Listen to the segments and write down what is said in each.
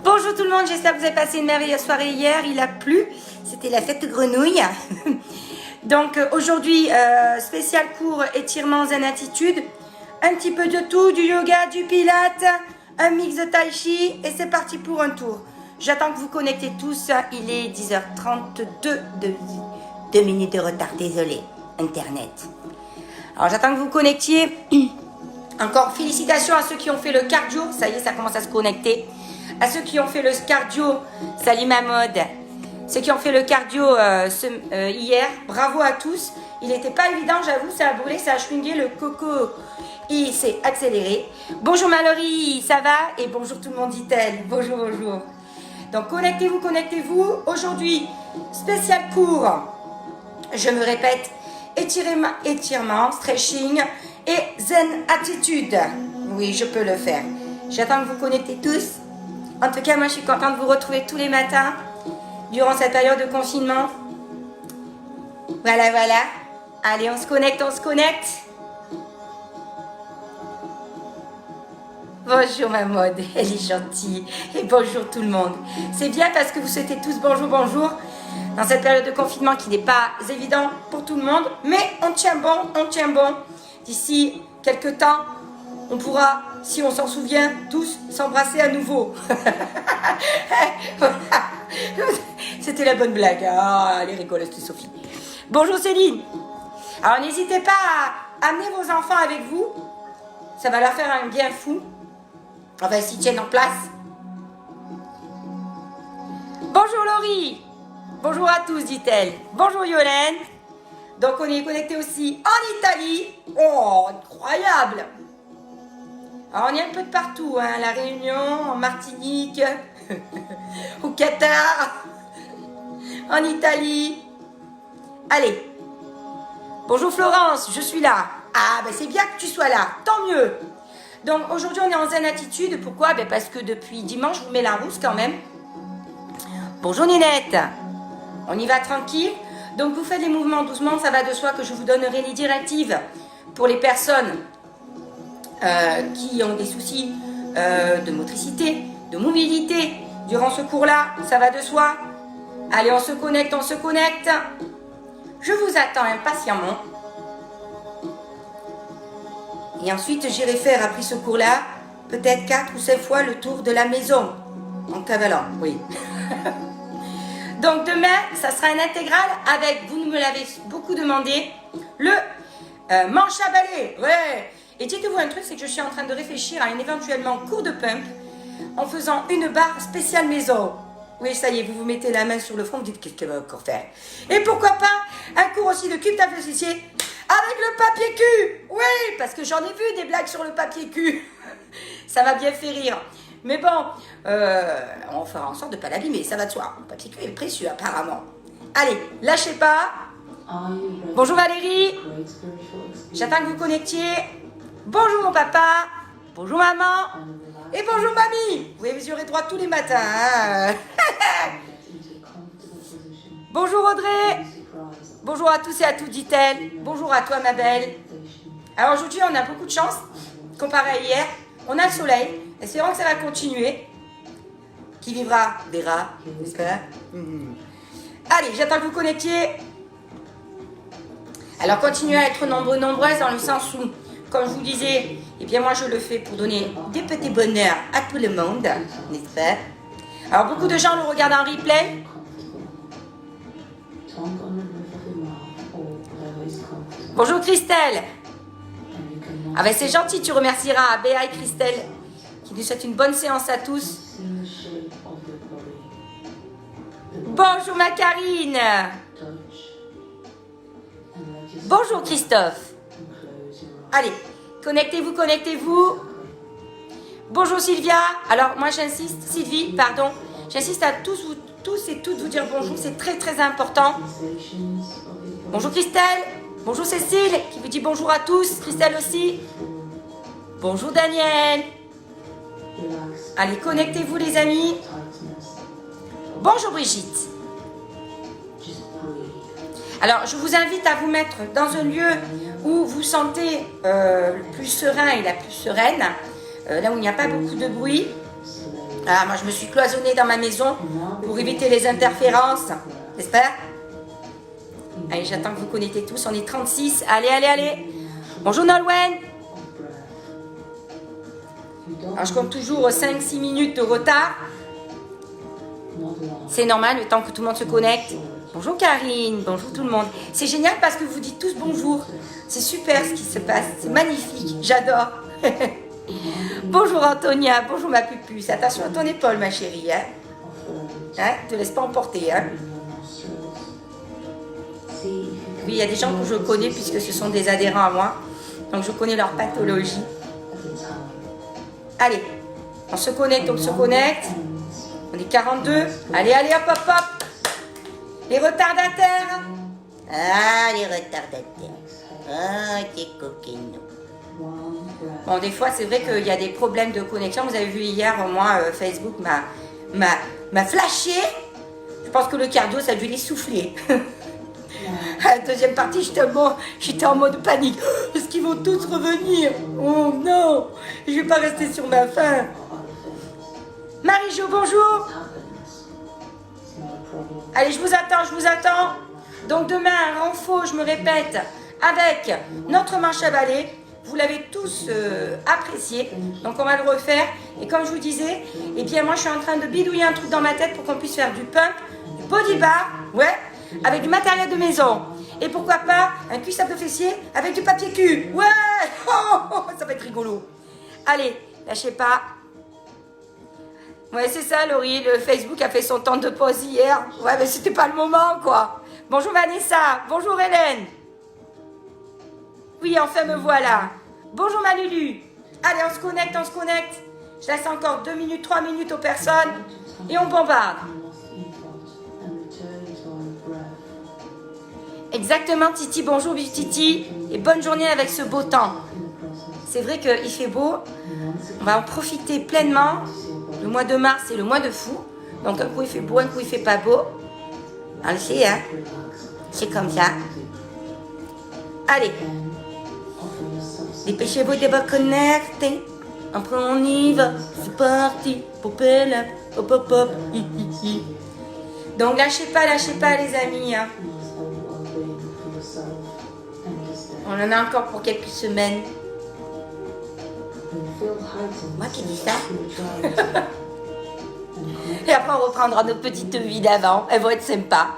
Bonjour tout le monde, j'espère que vous avez passé une merveilleuse soirée hier. Il a plu, c'était la fête de grenouille. Donc aujourd'hui, spécial cours étirements zen attitude. Un petit peu de tout, du yoga, du pilate, un mix de tai chi et c'est parti pour un tour. J'attends que vous connectez tous, il est 10h32, 2 minutes de retard, désolé, internet. Alors j'attends que vous connectiez. Encore félicitations à ceux qui ont fait le cardio, ça y est, ça commence à se connecter. À ceux qui ont fait le cardio, salut ma mode. Ceux qui ont fait le cardio hier, bravo à tous. Il n'était pas évident, j'avoue, ça a brûlé, ça a schwingé, le coco, il s'est accéléré. Bonjour Mallory, ça va? Et bonjour tout le monde, dit-elle. Bonjour, bonjour. Donc connectez-vous, connectez-vous. Aujourd'hui, spécial cours, je me répète, étirement, stretching et zen attitude. Oui, je peux le faire. J'attends que vous connectez tous. En tout cas, moi, je suis contente de vous retrouver tous les matins durant cette période de confinement. Voilà, voilà. Allez, on se connecte, on se connecte. Bonjour ma mode, elle est gentille. Et bonjour tout le monde. C'est bien parce que vous souhaitez tous bonjour, bonjour. Dans cette période de confinement qui n'est pas évident pour tout le monde. Mais on tient bon, on tient bon. D'ici quelques temps, on pourra, si on s'en souvient, tous s'embrasser à nouveau. C'était la bonne blague. Ah, elle est rigolote, Sophie. Bonjour Céline. Alors n'hésitez pas à amener vos enfants avec vous. Ça va leur faire un bien fou. Enfin, s'ils tiennent en place. Bonjour Laurie. Bonjour à tous, dit-elle. Bonjour Yolène. Donc on est connecté aussi en Italie. Oh, incroyable. Alors on est un peu de partout, hein, La Réunion, en Martinique, au Qatar, en Italie. Allez. Bonjour Florence, je suis là. Ah, ben c'est bien que tu sois là, tant mieux. Donc aujourd'hui on est en zen attitude. Pourquoi? Ben parce que depuis dimanche, je vous mets la rousse quand même. Bonjour Ninette. On y va tranquille. Donc vous faites les mouvements doucement, ça va de soi que je vous donnerai les directives pour les personnes qui ont des soucis de motricité, de mobilité. Durant ce cours-là, ça va de soi. Allez, on se connecte, on se connecte. Je vous attends impatiemment. Et ensuite, j'irai faire, après ce cours-là, peut-être 4 ou 5 fois le tour de la maison. En cavalant, oui. Donc demain, ça sera un intégral avec, vous me l'avez beaucoup demandé, le manche à balai. Ouais. Et dites-vous un truc, c'est que je suis en train de réfléchir à un éventuellement cours de pump en faisant une barre spéciale maison. Oui, ça y est, vous vous mettez la main sur le front, vous dites qu'est-ce qu'elle va encore faire. Et pourquoi pas un cours aussi de cube tablecier avec le papier cul. Oui, parce que j'en ai vu des blagues sur le papier cul. Ça m'a bien fait rire. Mais bon, on fera en sorte de ne pas l'abîmer, ça va de soi. Le papier cul est précieux apparemment. Allez, lâchez pas. Bonjour Valérie. J'attends que vous connectiez. Bonjour mon papa. Bonjour maman. Et bonjour mamie. Oui, vous y aurez droit tous les matins. Hein. Bonjour Audrey. Bonjour à tous et à toutes, dit-elle. Bonjour à toi ma belle. Alors aujourd'hui, on a beaucoup de chance comparé à hier. On a le soleil. Espérons que ça va continuer. Qui vivra verra, n'est-ce pas? Allez, j'attends que vous connectiez. Alors, continuez à être nombreux, nombreuses dans le sens où, comme je vous disais, eh bien moi je le fais pour donner des petits bonheurs à tout le monde, n'est-ce pas? Alors, beaucoup de gens le regardent en replay. Bonjour Christelle. Ah ben c'est gentil, tu remercieras Béa et Christelle qui nous souhaitent une bonne séance à tous. Bonjour ma Karine. Bonjour Christophe. Allez, connectez-vous, connectez-vous. Bonjour Sylvia. Alors moi j'insiste, Sylvie, pardon. J'insiste à tous et toutes vous dire bonjour, c'est très très important. Bonjour Christelle. Bonjour Cécile qui vous dit bonjour à tous. Christelle aussi. Bonjour Daniel. Allez, connectez-vous les amis. Bonjour Brigitte. Alors, je vous invite à vous mettre dans un lieu où vous sentez le plus serein et la plus sereine, là où il n'y a pas beaucoup de bruit. Ah, moi, je me suis cloisonnée dans ma maison pour éviter les interférences. J'espère. Allez, j'attends que vous connectez tous. On est 36. Allez, allez, allez. Bonjour Nolwenn. Alors, je compte toujours 5-6 minutes de retard. C'est normal, le temps que tout le monde se connecte. Bonjour Karine, bonjour tout le monde. C'est génial parce que vous dites tous bonjour. C'est super ce qui se passe, c'est magnifique, j'adore. Bonjour Antonia, bonjour ma pupuce. Attention à ton épaule ma chérie. Hein, te laisse pas emporter. Hein. Oui, il y a des gens que je connais puisque ce sont des adhérents à moi. Donc je connais leur pathologie. Allez, on se connecte, on se connecte. On est 42. Allez, allez, hop, hop, hop. Les retardataires. Ah, les retardataires. Ah, t'es coquine. Bon, des fois, c'est vrai qu'il y a des problèmes de connexion. Vous avez vu hier, moi, Facebook m'a flashé. Je pense que le cardio, ça a dû les souffler. À la deuxième partie, j'étais en mode panique. Est-ce qu'ils vont tous revenir? Oh non, je vais pas rester sur ma faim. Marie-Jo, bonjour. Allez, je vous attends, je vous attends. Donc demain, un renfort, je me répète, avec notre manche à balai. Vous l'avez tous apprécié, donc on va le refaire. Et comme je vous disais, eh bien moi je suis en train de bidouiller un truc dans ma tête pour qu'on puisse faire du pump, du body bar, ouais, avec du matériel de maison. Et pourquoi pas un cuissable de fessier avec du papier cul, ouais, ça va être rigolo. Allez, lâchez pas. Ouais, c'est ça, Laurie, le Facebook a fait son temps de pause hier. Ouais, mais c'était pas le moment, quoi. Bonjour Vanessa, bonjour Hélène. Oui, enfin me voilà. Bonjour ma Lulu. Allez, on se connecte, on se connecte. Je laisse encore 2 minutes, 3 minutes aux personnes et on bombarde. Exactement, Titi. Bonjour, vive Titi. Et bonne journée avec ce beau temps. C'est vrai qu'il fait beau. On va en profiter pleinement. Le mois de mars, c'est le mois de fou. Donc un coup il fait beau, un coup il fait pas beau. On le sait, hein. C'est comme ça. Allez. Dépêchez-vous de vous connecter. Après on y va. C'est parti. Popel, hop hop hop. Hi, hi, hi. Donc lâchez pas les amis. Hein. On en a encore pour quelques semaines. Moi qui dis ça. Et après on reprendra nos petites vies d'avant. Elles vont être sympas.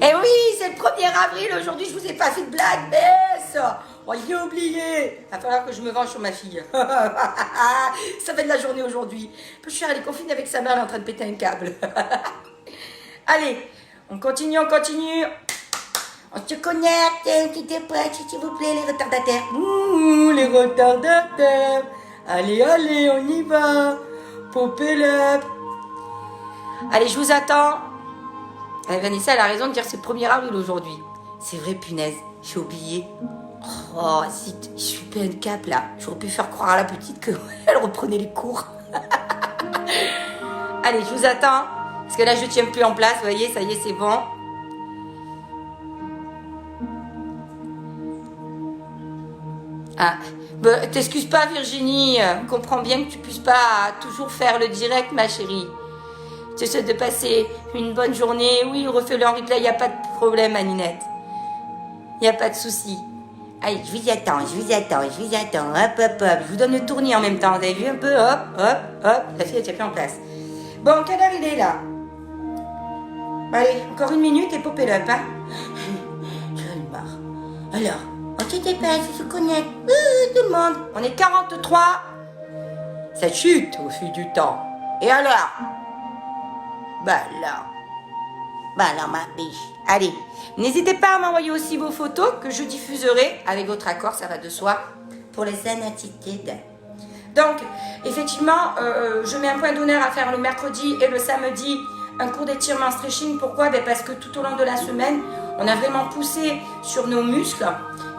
Et oui, c'est le 1er avril. Aujourd'hui, je vous ai pas fait de blague, baisse. Oh, j'ai oublié. Il va falloir que je me venge sur ma fille. Ça va être la journée aujourd'hui. Je suis allée confiner avec sa mère, elle est en train de péter un câble. Allez, on continue, on continue. On se connecte, qui t'es prêt, s'il vous plaît, les retardataires. Ouh, les retardataires. Allez, allez, on y va. Popel up. Allez, je vous attends. Vanessa, elle a raison de dire que c'est le 1er avril aujourd'hui. C'est vrai, punaise, j'ai oublié. Oh, zut, je suis plein de cap là. J'aurais pu faire croire à la petite qu'elle reprenait les cours. Allez, je vous attends. Parce que là, je ne tiens plus en place. Vous voyez, ça y est, c'est bon. Ah, bah, t'excuses pas, Virginie. Comprends bien que tu puisses pas toujours faire le direct, ma chérie. Je te souhaite de passer une bonne journée. Oui, refais-le en replay, il n'y a pas de problème, Aninette. Il n'y a pas de souci. Allez, je vous attends, je vous attends, je vous attends. Hop, hop, hop. Je vous donne le tournis en même temps. Vous avez vu un peu? Hop, hop, hop. La fille, elle tient plus en place. Bon, quelle heure il est là? Allez, encore 1 minute et popez up, hein. Je me barre. Alors, on se dépêche, on se connecte. Tout le monde. On est 43. Ça chute au fil du temps. Et alors? Bah alors ma biche. Allez, n'hésitez pas à m'envoyer aussi vos photos que je diffuserai avec votre accord, ça va de soi, pour les attitudes. Donc, effectivement, je mets un point d'honneur à faire le mercredi et le samedi un cours d'étirement stretching. Pourquoi? Parce que tout au long de la semaine, on a vraiment poussé sur nos muscles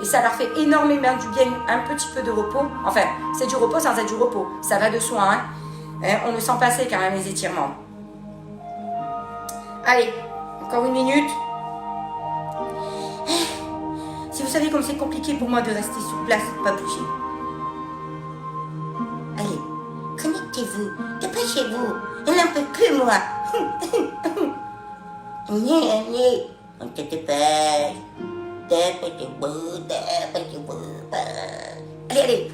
et ça leur fait énormément du bien, un petit peu de repos. Enfin, c'est du repos sans être du repos, ça va de soi. Hein. On le sent passer quand même les étirements. Allez, encore 1 minute. Si vous savez comme c'est compliqué pour moi de rester sur place, pas bouger. Allez, connectez-vous. Dépêchez-vous. dépêchez-vous. Il n'en peut plus, moi. Allez, on te dépêche. Dépêchez-vous, dépêchez-vous. Allez, allez.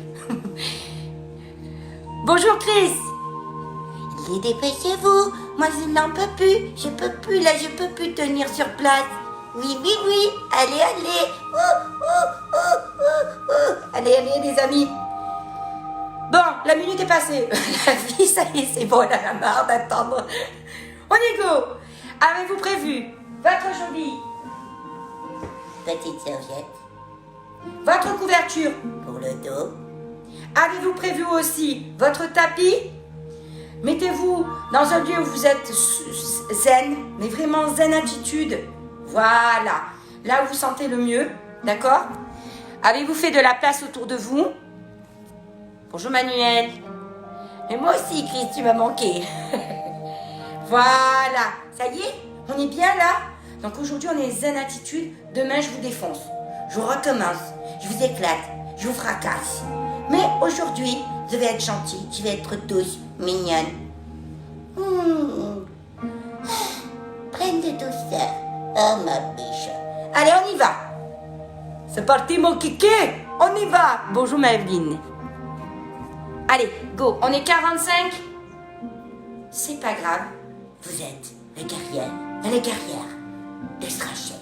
Bonjour Chris. Allez, dépêchez-vous. Moi, je n'en peux plus. Je peux plus, là, je peux plus tenir sur place. Oui, oui, oui. Allez, allez. Allez, allez les amis. Bon, la minute est passée. La vie, ça y est, c'est bon, elle en a marre d'attendre. On y go. Avez-vous prévu votre jolie, Petite serviette votre couverture? pour le dos. Avez-vous prévu aussi votre tapis? Mettez-vous dans un lieu où vous êtes zen, mais vraiment zen attitude. Voilà, là où vous sentez le mieux, d'accord? Avez-vous fait de la place autour de vous? Bonjour Manuel. Et moi aussi, Chris, tu m'as manqué. Voilà, ça y est, on est bien là. Donc aujourd'hui, on est zen attitude. Demain, je vous défonce. Je recommence. Je vous éclate. Je vous fracasse. Mais aujourd'hui, je vais être gentille. Je vais être douce, mignonne. Pleine de douceur. Oh, ma biche. Allez, on y va. C'est parti, mon kiki. On y va. Bonjour, Maëvelyne. Allez, go. On est 45. C'est pas grave. Vous êtes les guerrières de Strachel.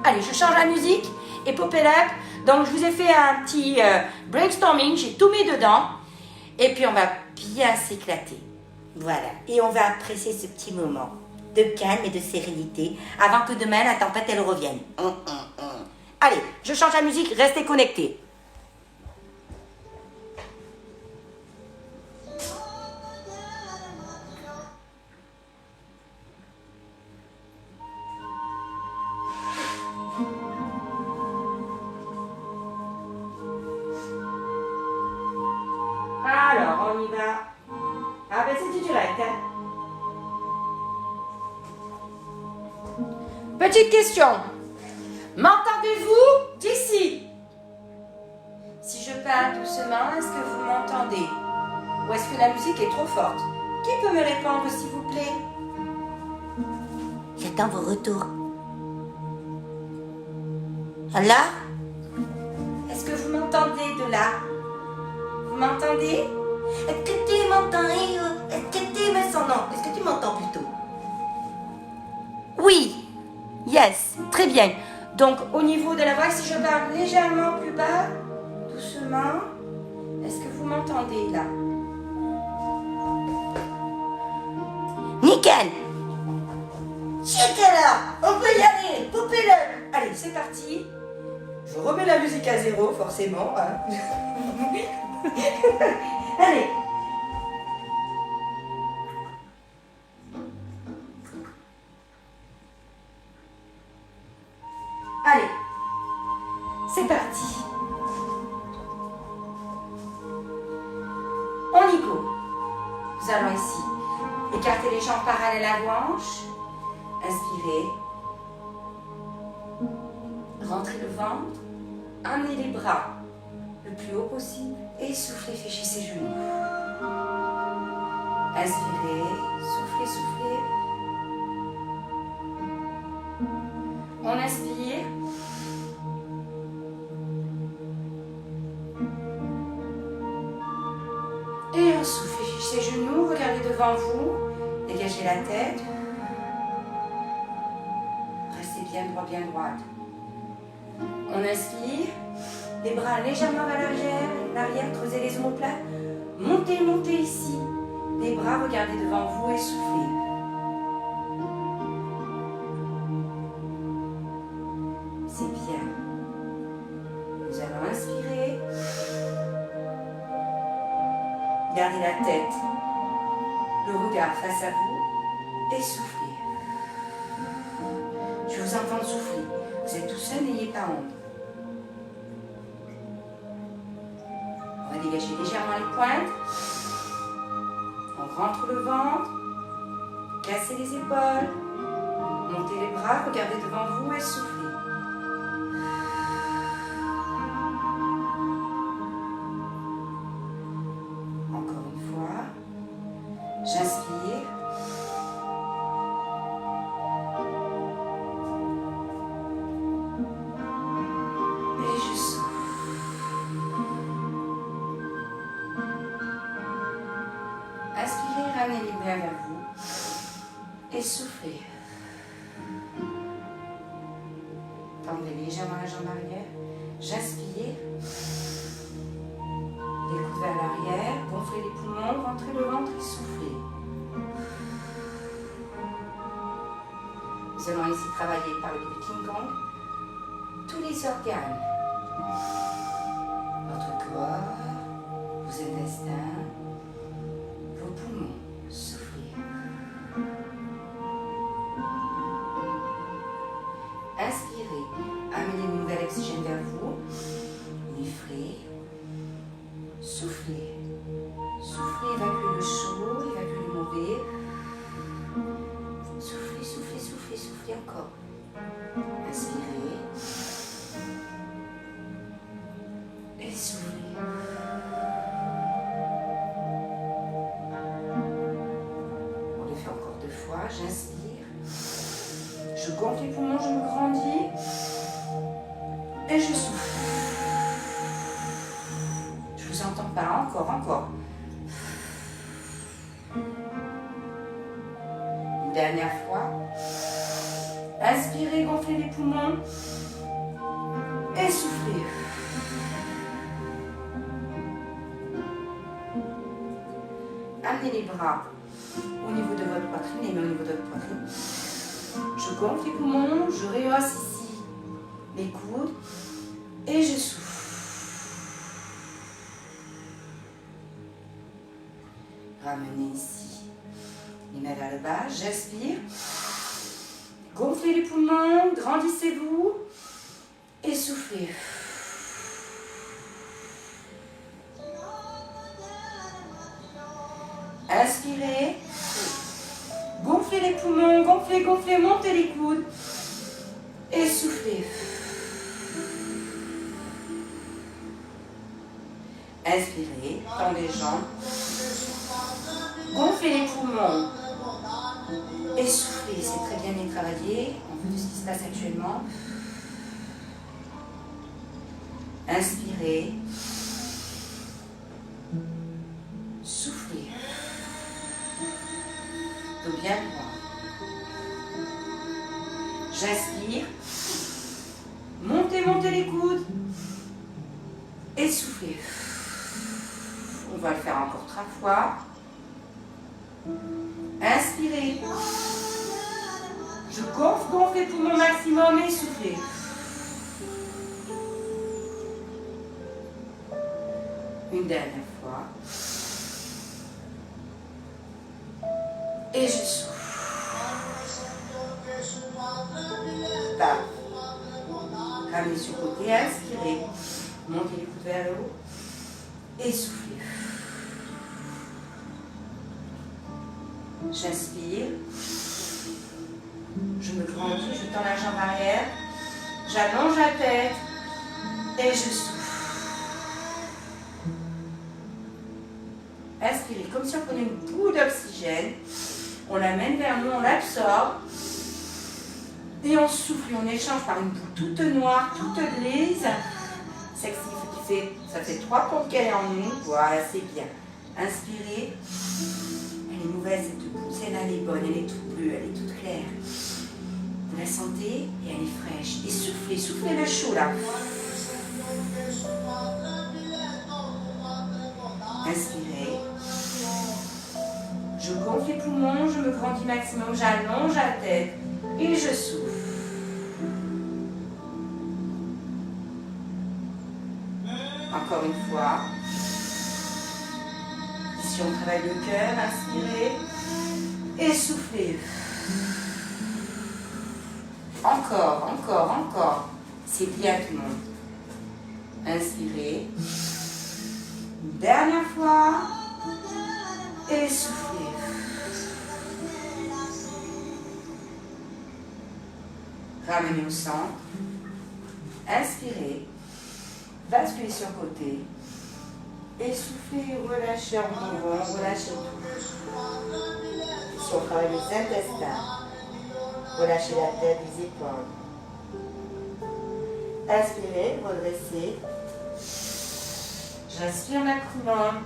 Allez, je change la musique et pop it up. Donc, je vous ai fait un petit brainstorming. J'ai tout mis dedans. Et puis, on va bien s'éclater. Voilà. Et on va apprécier ce petit moment de calme et de sérénité avant que demain la tempête elle revienne. Allez, je change la musique. Restez connectés. Alors, on y va. Ah ben c'est du direct. Hein. Petite question. M'entendez-vous d'ici? Si je parle doucement, est-ce que vous m'entendez? Ou est-ce que la musique est trop forte? Qui peut me répondre s'il vous plaît? J'attends vos retours. Alors? Est-ce que vous m'entendez de là? Vous m'entendez? Est-ce que tu m'entends? Est-ce que tu me sens? Non, est-ce que tu m'entends plutôt? Oui. Yes. Très bien. Donc, au niveau de la voix, si je parle légèrement plus bas, doucement, est-ce que vous m'entendez là? Nickel! Chut alors! On peut y aller! Poupez-le! Allez, c'est parti. Je remets la musique à zéro, forcément. Hein. Allez. Allez. C'est parti. On y go. Nous allons ici écarter les jambes parallèles à la hanche. Inspirez. Rentrez le ventre. Amenez les bras le plus haut possible et soufflez, fléchissez ses genoux. Inspirez, soufflez, soufflez. On inspire. Et on souffle, fléchissez ses genoux, regardez devant vous, dégagez la tête. Restez bien droit, bien droite. On inspire, les bras légèrement vers l'arrière, creusez les omoplates, montez, montez ici, les bras, regardez devant vous et soufflez. C'est bien. Nous allons inspirer, gardez la tête, le regard face à vous et soufflez. Je vous entends souffler, vous êtes tout seul, n'ayez pas honte. On va dégager légèrement les pointes. On rentre le ventre. Cassez les épaules. Montez les bras, regardez devant vous et soufflez. Encore une fois. bien vers vous. Et soufflez. Tendez légèrement la jambe arrière. J'inspire. Les coudes vers l'arrière. Gonflez les poumons. Rentrez le ventre et soufflez. Nous allons ici travailler par le King Kong tous les organes. Votre corps, vos intestins, vos poumons. Soufflez. Inspirez. Amenez une nouvelle oxygène vers vous. Inspirez. Soufflez. Soufflez, évacuez le chaud, évacuez le mauvais. Soufflez, soufflez, soufflez, soufflez encore. Inspirez. Et soufflez. On le fait encore 2 fois. J'inspire. Je gonfle les poumons, je me grandis. Et je souffle. Je vous entends pas. Encore. Une dernière fois. Inspirez, gonflez les poumons. Et soufflez. Amenez les bras au niveau de votre poitrine, les mains au niveau de votre poitrine. Je gonfle les poumons, je rehausse ici les coudes et je souffle. Ramenez ici les mains vers le bas, j'inspire. Gonflez les poumons, grandissez-vous et soufflez. Inspirez. Gonflez les poumons, gonflez, montez les coudes. Et soufflez. Inspirez, tendez les jambes. Gonflez les poumons. Et soufflez, c'est très bien travaillé. En vue de ce qui se passe actuellement. Inspirez. Soufflez. Dos bien droit. J'inspire. Montez les coudes. Et soufflez. On va le faire encore 3 fois. Inspirez. Je gonfle les poumons maximum et soufflez. Une dernière fois. Et je souffle. Là. Ramenez sur le côté, inspirez. Montez les coudes vers le haut. Et soufflez. J'inspire. Je me grandis, je tends la jambe arrière. J'allonge la tête. Et je souffle. Inspirez comme si on prenait une boule d'oxygène. On l'amène vers nous, on l'absorbe. Et on souffle et on échange par une boule toute noire, toute lisse. Ça fait 3 pompes qu'elle est en nous. Voilà, c'est bien. Inspirez. Elle est nouvelle cette boule. Celle-là, elle est bonne, elle est toute bleue, elle est toute claire. Vous la sentez et elle est fraîche. Et soufflez, soufflez le chaud là. Inspirez. Je gonfle les poumons, je me grandis maximum, j'allonge la tête et je souffle. Encore une fois. Ici on travaille le cœur, inspirez et soufflez. Encore. C'est bien tout le monde. Inspirez. Une dernière fois. Et soufflez. Ramenez au centre. Inspirez. Basculez sur le côté. Et soufflez, relâchez en mouvement, relâchez tout. Si on travaille les intestins, relâchez la tête, les épaules. Inspirez, redressez. J'inspire ma couronne.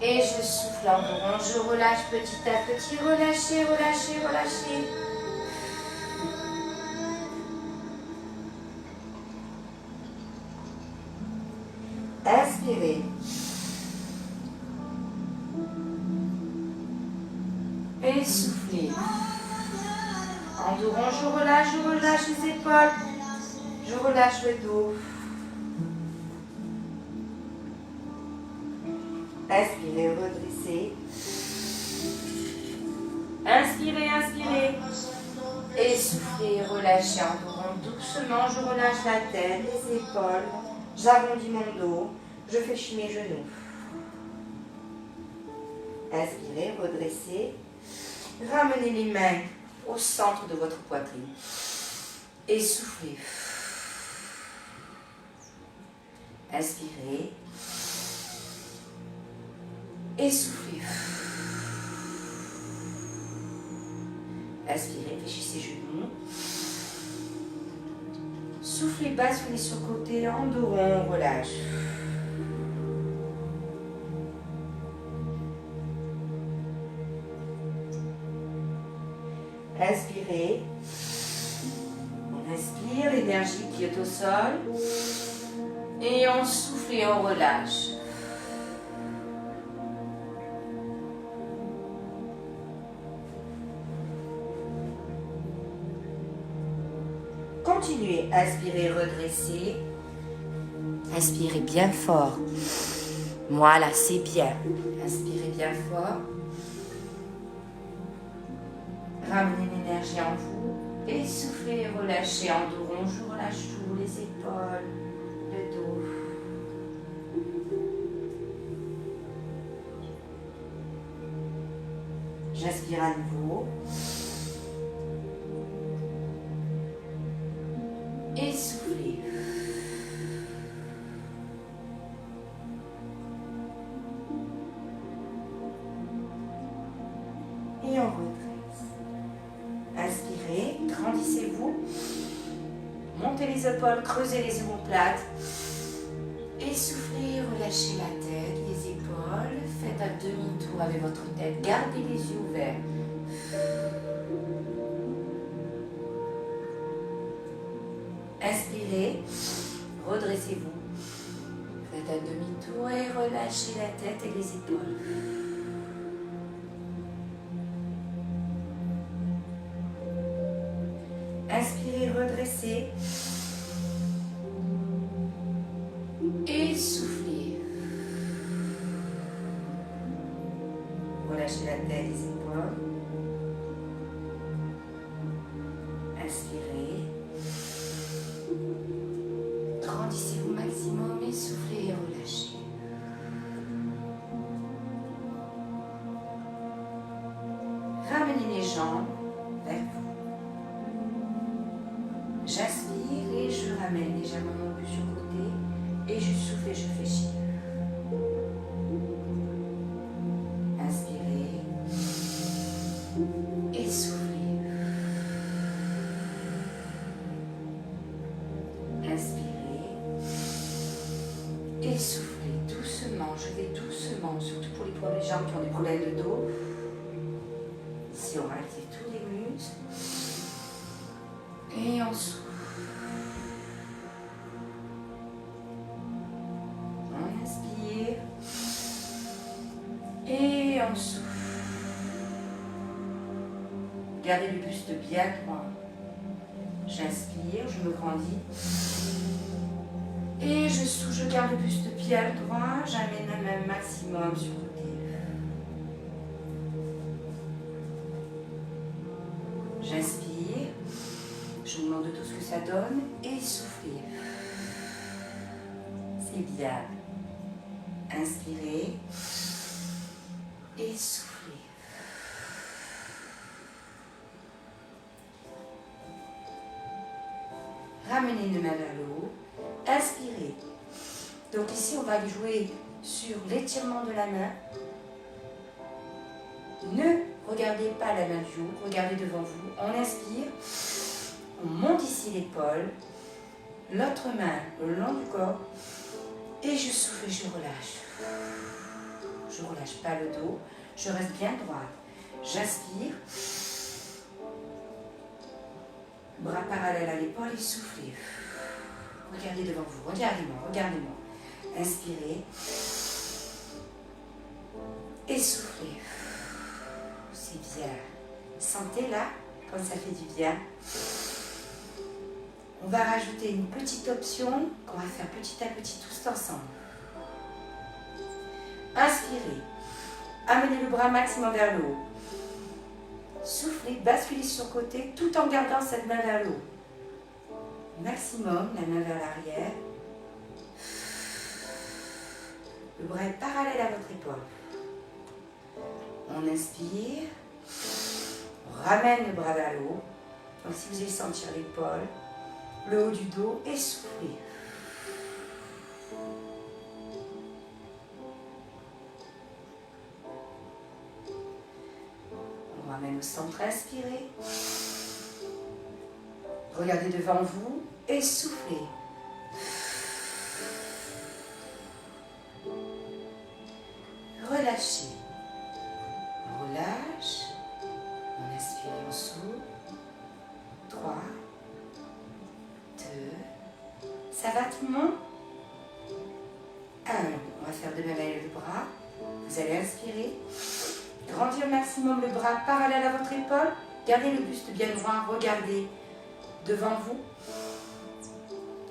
Et je souffle en rond, je relâche petit à petit, relâchez, relâchez, relâchez. Inspirez. Et soufflez. En dos rond, je relâche les épaules. Je relâche le dos. Inspirez, redressez. Inspirez, inspirez. Et soufflez, relâchez en dos rond. Doucement, je relâche la tête, les épaules. J'arrondis mon dos. Je fléchis mes genoux. Inspirez, redressez. Ramenez les mains au centre de votre poitrine. Et soufflez. Inspirez. Et soufflez. Inspirez, fléchissez genoux. Soufflez, basculez sur le côté, en dos rond, relâche. Inspirez. On inspire, l'énergie qui est au sol. Et on souffle et on relâche. Continuez, inspirez, redressez. Inspirez bien fort. Voilà, c'est bien. Inspirez bien fort. Ramenez l'énergie en vous. Et soufflez, relâchez en dos rond. Je relâche tout, les épaules, le dos. J'inspire à nouveau. Et soufflez. Et on redresse. Inspirez, grandissez-vous. Montez les épaules, creusez les omoplates. Et soufflez, relâchez la tête, les épaules. Faites un demi-tour avec votre tête. Gardez les yeux ouverts. Inspirez, redressez-vous. Faites un demi-tour et relâchez la tête et les épaules. Inspirez, redressez. Et soufflez. Relâchez la tête, les épaules. Inspirez. Grandissez au maximum et soufflez et relâchez. Ramenez les jambes vers vous. J'inspire et je ramène légèrement mon buste sur le côté et je souffle et je fléchis. Inspirez et soufflez. Inspirez et soufflez doucement. Je vais doucement, surtout pour les jambes qui ont des problèmes de dos. Ici, on va activer tous les muscles. Et on souffle. On inspire. Et on souffle. Gardez le buste bien droit. J'inspire, je me grandis. Et je souffle, je garde le buste bien droit. J'amène la main maximum sur le côté. J'inspire. Je vous demande tout ce que ça donne. Et soufflez. C'est bien. Inspirez. Et soufflez. Ramenez une main vers le haut. Inspirez. Donc ici, on va jouer sur l'étirement de la main. Ne regardez pas la main du haut, regardez devant vous. On inspire. On monte ici l'épaule. L'autre main le long du corps. Et je souffle et je relâche. je ne relâche pas le dos, je reste bien droite. J'inspire, bras parallèles à l'épaule et soufflez. Regardez devant vous, regardez-moi, regardez-moi. Inspirez et soufflez. C'est bien. Sentez là, comme ça fait du bien. On va rajouter une petite option qu'on va faire petit à petit tous ensemble. Inspirez. Amenez le bras maximum vers le haut. Soufflez, basculez sur le côté tout en gardant cette main vers le haut. Maximum, la main vers l'arrière. Le bras est parallèle à votre épaule. On inspire. On ramène le bras vers le haut. Donc si vous allez sentir l'épaule, le haut du dos et soufflez. On ramène au centre, inspirez. Regardez devant vous et soufflez. Relâchez. On relâche. On inspire et on souffle. 3, 2. Ça va tout le monde? 1. On va faire de même avec le bras. Vous allez inspirer. Grandir au maximum le bras parallèle à votre épaule. Gardez le buste bien droit. Regardez devant vous.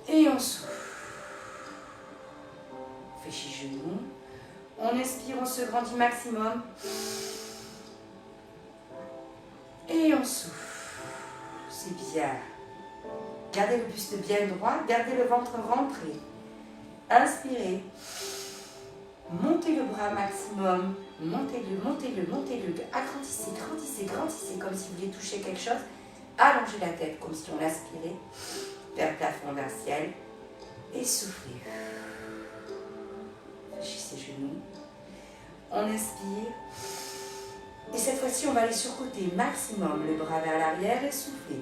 Et on souffle. Fléchis genoux. On inspire, on se grandit maximum. Et on souffle. C'est bien. Gardez le buste bien droit. Gardez le ventre rentré. Inspirez. Montez le bras maximum. Montez-le, montez-le, montez-le. Agrandissez, grandissez, grandissez comme si vous vouliez toucher quelque chose. Allongez la tête comme si on l'aspirait vers le plafond, vers le ciel. Et soufflez. Fléchissez genoux. On inspire. Et cette fois-ci, on va aller sur le côté maximum. Le bras vers l'arrière et soufflez.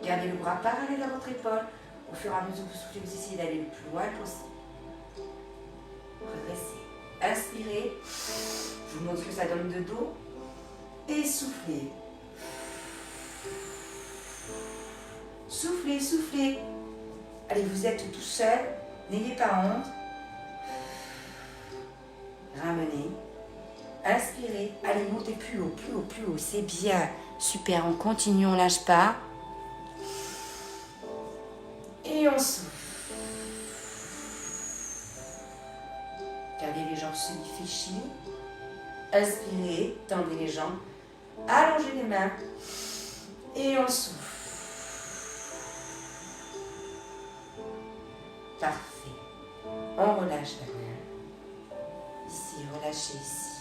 Gardez le bras parallèle à votre épaule. Au fur et à mesure que vous soufflez, vous essayez d'aller le plus loin possible. Redressez. Inspirez. Je vous montre ce que ça donne de dos. Et soufflez. Soufflez, soufflez. Allez, vous êtes tout seul. N'ayez pas honte. Ramenez. Inspirez. Allez, montez plus haut, plus haut, plus haut. C'est bien. Super, on continue, on ne lâche pas. Et on souffle. Gardez les jambes fléchies. Inspirez, tendez les jambes. Allongez les mains. Et on souffle. Parfait. On relâche la main. Ici, relâchez ici.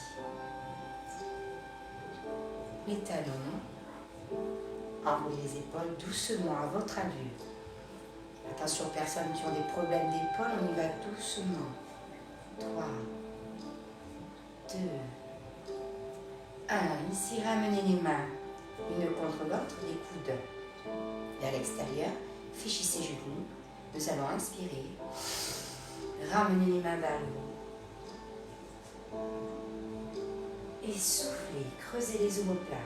Les talons. Enroulez les épaules doucement à votre allure. Attention aux personnes qui ont des problèmes d'épaule, on y va doucement. 3, 2, 1. Ici, ramenez les mains une contre l'autre, les coudes vers l'extérieur. Fléchissez genoux. Nous allons inspirer. Ramenez les mains vers le haut. Et soufflez. Creusez les omoplates.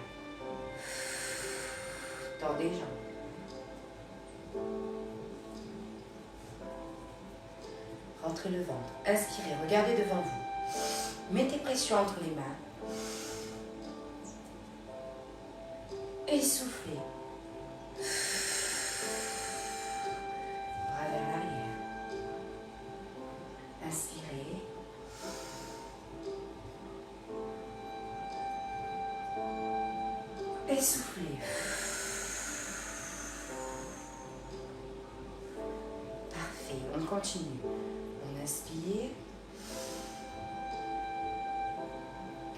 Tendez les jambes. Rentrez le ventre. Inspirez. Regardez devant vous. Mettez pression entre les mains. Et soufflez. Bras vers l'arrière. Inspirez. Et soufflez. Parfait. On continue. On inspire.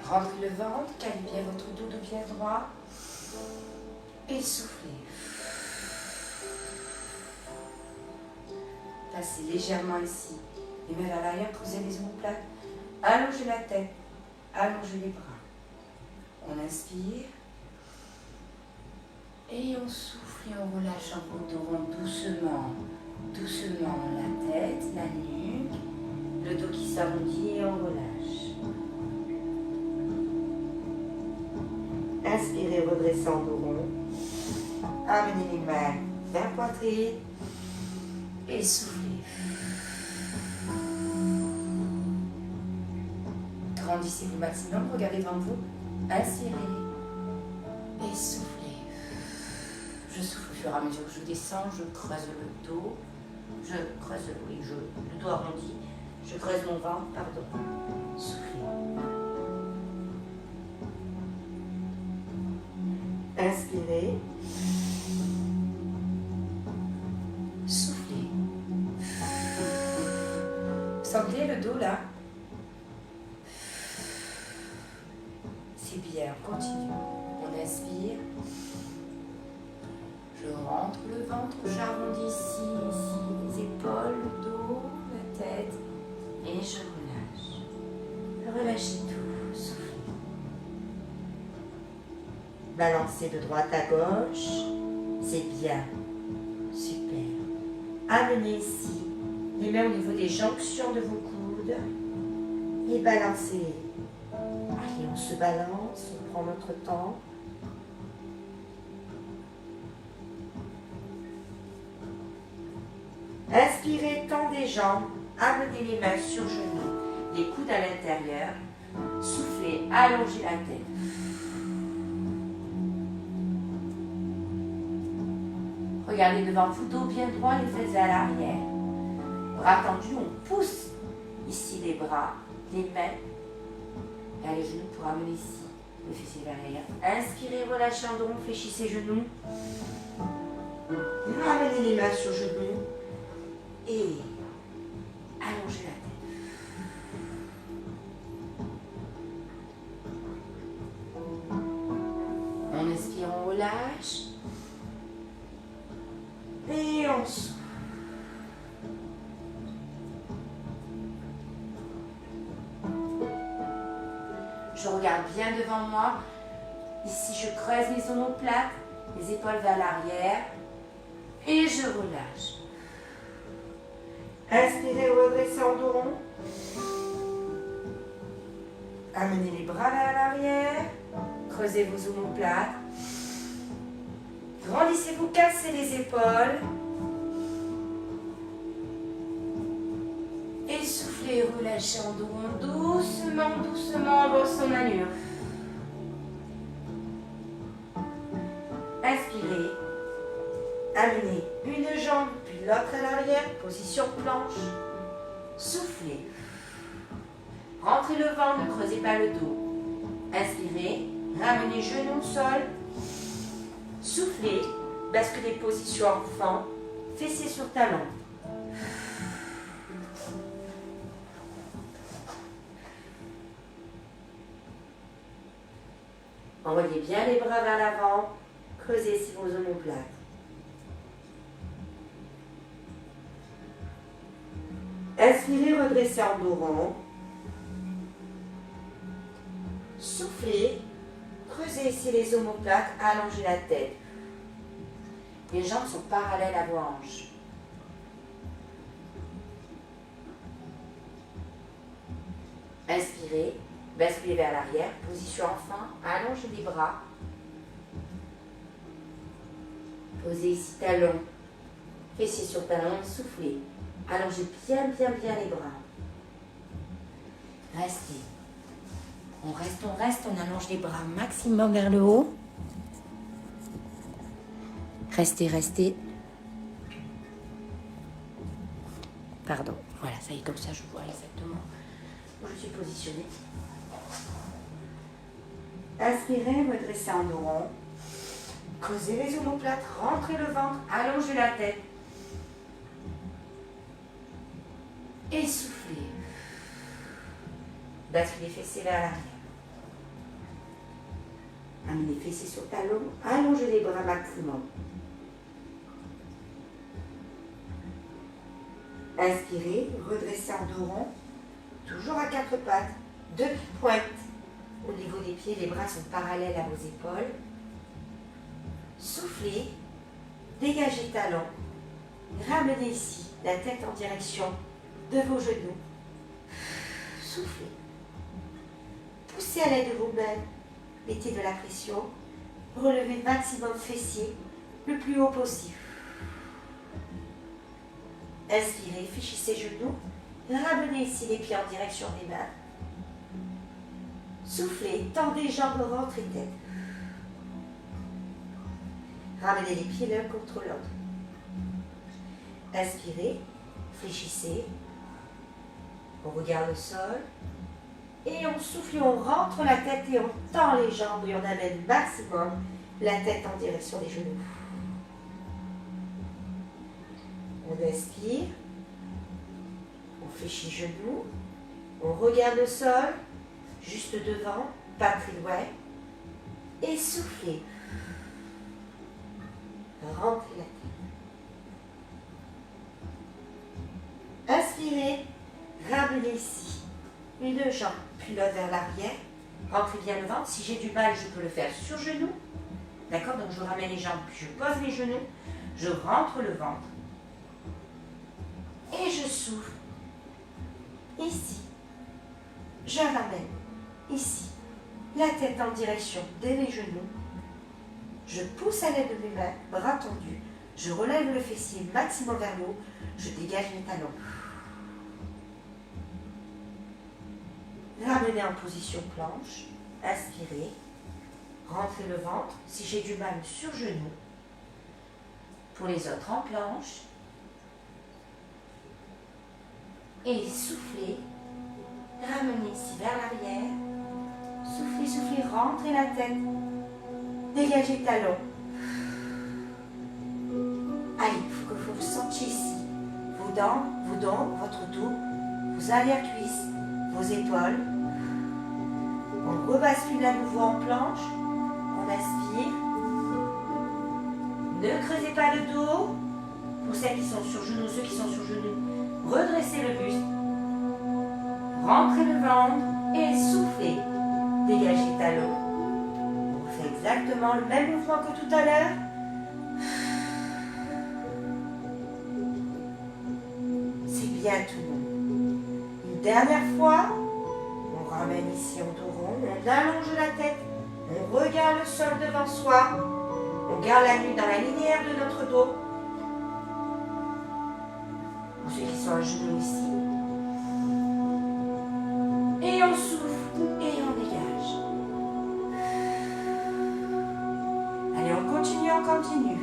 Rentrez le ventre. Calez bien votre dos bien droit. Et soufflez. Passez légèrement ici. Les mains vers l'arrière, creusez les omoplates. Allongez la tête. Allongez les bras. On inspire. Et on souffle et on relâche en contournant doucement. Doucement la tête, la nuque, le dos qui s'arrondit et on relâche. Inspirez, redressez en dos rond. Amenez les mains vers la poitrine et soufflez. Grandissez le maximum, regardez devant vous. Inspirez et soufflez. Je souffle au fur et à mesure que je descends, je creuse le dos. Je creuse, oui, le dos arrondi. Je creuse mon ventre, pardon. Soufflez. Inspirez. Soufflez. Sentez le dos là. C'est bien, on continue. On inspire. Je rentre le ventre, j'arrondis ici, les épaules, le dos, la tête. Et je relâche. Relâchez tout, soufflez. Balancez de droite à gauche. C'est bien. Super. Amenez ici les mains au niveau des jonctions de vos coudes. Et balancez. Allez, on se balance, on prend notre temps. Inspirez, tendez les jambes, amenez les mains sur genoux, les coudes à l'intérieur. Soufflez, allongez la tête. Regardez devant vous, dos bien droit, les fesses à l'arrière. Bras tendus, on pousse ici les bras, les mains vers les genoux pour amener ici le fessier vers l'arrière. Inspirez, relâchez en dos, fléchissez les genoux. Ramenez les mains sur genoux et allongez la tête. On inspire, on relâche. Et on souffle. Je regarde bien devant moi. Ici, je creuse les omoplates, les épaules vers l'arrière. Et je relâche. Inspirez, redressez en dos rond. Amenez les bras vers l'arrière. Creusez vos omoplates. Grandissez-vous, cassez les épaules. Et soufflez, relâchez en dos rond. Doucement, doucement, dans son allure. Inspirez. Amenez une jambe, puis l'autre à l'arrière. Position planche. Soufflez. Rentrez le ventre, ne creusez pas le dos. Inspirez. Ramenez genoux au sol. Soufflez, basculez position enfant, fessiers sur talon. Envoyez bien les bras vers l'avant, creusez ici vos omoplates. Inspirez, redressez en dos rond. Soufflez. Creusez ici les omoplates, allongez la tête. Les jambes sont parallèles à vos hanches. Inspirez, basculez vers l'arrière, position enfant, allongez les bras. Posez ici talon, fessiers sur talon, soufflez. Allongez bien les bras. Restez. On reste, on allonge les bras maximum vers le haut. Restez. Pardon, voilà, ça y est, comme ça je vois exactement où je suis positionnée. Inspirez, redressez en dos rond. Creusez les omoplates, rentrez le ventre, allongez la tête. Et soufflez. Basculez les fessiers vers l'arrière. Amenez les fessiers sur talon, allongez les bras maximum. Inspirez, redressez en dos rond, toujours à quatre pattes, deux pointes. Au niveau des pieds, les bras sont parallèles à vos épaules. Soufflez, dégagez talon, Ramenez ici la tête en direction de vos genoux. Soufflez. Poussez à l'aide de vos mains. Mettez de la pression. Relevez maximum fessier le plus haut possible. Inspirez, fléchissez genoux. Ramenez ici les pieds en direction des mains. Soufflez, tendez jambes, rentrez tête. Ramenez les pieds l'un contre l'autre. Inspirez, fléchissez. On regarde le sol. Et on souffle et on rentre la tête et on tend les jambes et on amène maximum la tête en direction des genoux. On inspire. On fléchit genoux. On regarde le sol. Juste devant, pas très loin. Et soufflez. Rentrez la tête. Inspirez. Ramenez ici une jambe, puis l'autre vers l'arrière. Rentrez bien le ventre. Si j'ai du mal, je peux le faire sur genou. D'accord? Donc je ramène les jambes, puis je pose les genoux. Je rentre le ventre. Et je souffle. Ici. Je ramène. Ici. La tête en direction de mes genoux. Je pousse à l'aide de mes mains, bras tendus. Je relève le fessier maximum vers le haut. Je dégage mes talons. Ramenez en position planche. Inspirez. Rentrez le ventre. Si j'ai du mal, sur genou. Pour les autres, en planche. Et soufflez. Ramenez ici vers l'arrière. Soufflez, soufflez, rentrez la tête. Dégagez talons. Allez, il faut que vous vous sentiez ici. Vos dents, votre dos, vos arrière-cuisses, vos épaules. On rebascule à nouveau en planche. On inspire. Ne creusez pas le dos. Pour celles qui sont sur genoux, ceux qui sont sur genoux, redressez le buste. Rentrez le ventre et soufflez. Dégagez les talons. On fait exactement le même mouvement que tout à l'heure. C'est bien tout le monde. Une dernière fois. On ramène ici en dos rond. On allonge la tête. On regarde le sol devant soi. On garde la nuque dans la linéaire de notre dos. Pour ceux qui sont à genoux ici. Et on souffle et on dégage. Allez, on continue.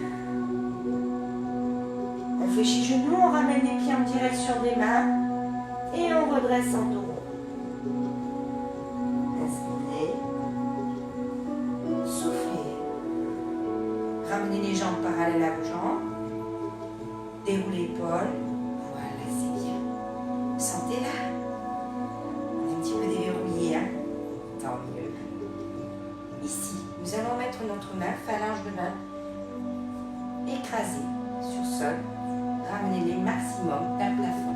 On fléchit genoux, on ramène les pieds en direction des mains et on redresse en dos rond. Inspirez. Soufflez. Ramenez les jambes parallèles à vos jambes. Déroulez l'épaule. Voilà, c'est bien. Sentez-la. Un petit peu déverrouillé, hein? Tant mieux. Ici, nous allons mettre notre main, phalange de main, écrasée sur le sol. Ramenez-les maximum vers le plafond.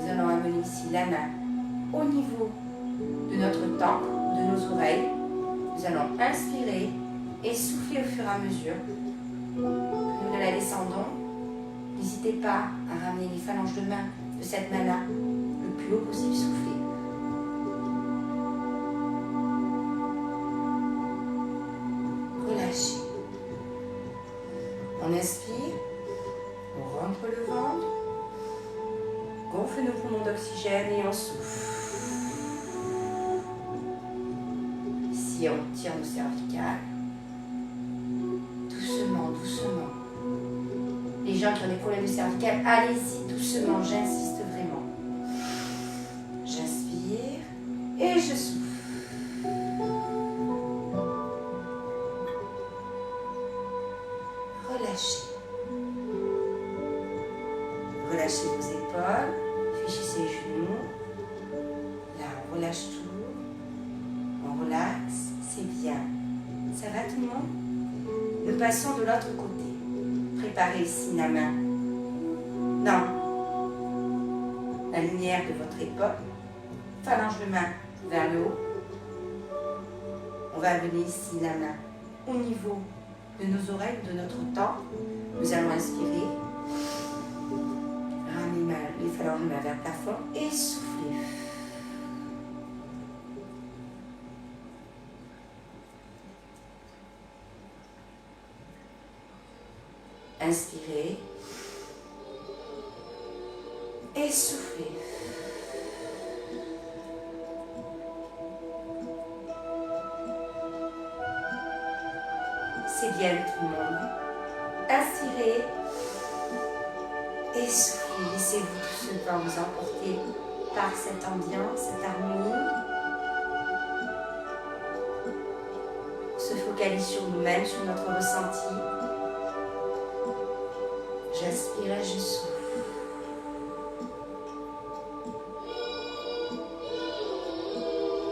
Nous allons amener ici la main au niveau de notre temple, de nos oreilles. Nous allons inspirer et souffler au fur et à mesure que nous la descendons. N'hésitez pas à ramener les phalanges de main de cette main-là le plus haut possible. Soufflez. Relâchez. On inspire, on rentre le ventre, gonfle nos poumons d'oxygène et on souffle. Ici, on tire nos cervicales. Doucement, doucement. Les gens qui ont des problèmes de cervicales, allez-y, doucement, j'insiste vraiment. J'inspire et je souffle. Relâchez. Relâchez vos épaules, fléchissez les genoux. Là, on relâche tout. On relaxe, c'est bien. Ça va tout le monde? Nous passons de l'autre côté. Préparez ici la main dans la lumière de votre épaule. Phalange de main vers le haut. On va amener ici la main au niveau de nos oreilles, de notre temple. Nous allons inspirer. Ramener les phalanges de main vers le plafond et souffler. Inspirez et soufflez. C'est bien tout le monde. Inspirez et soufflez. Laissez-vous tout simplement vous emporter par cette ambiance, cette harmonie. On se focalise sur nous-mêmes, sur notre ressenti. J'inspire et je souffle.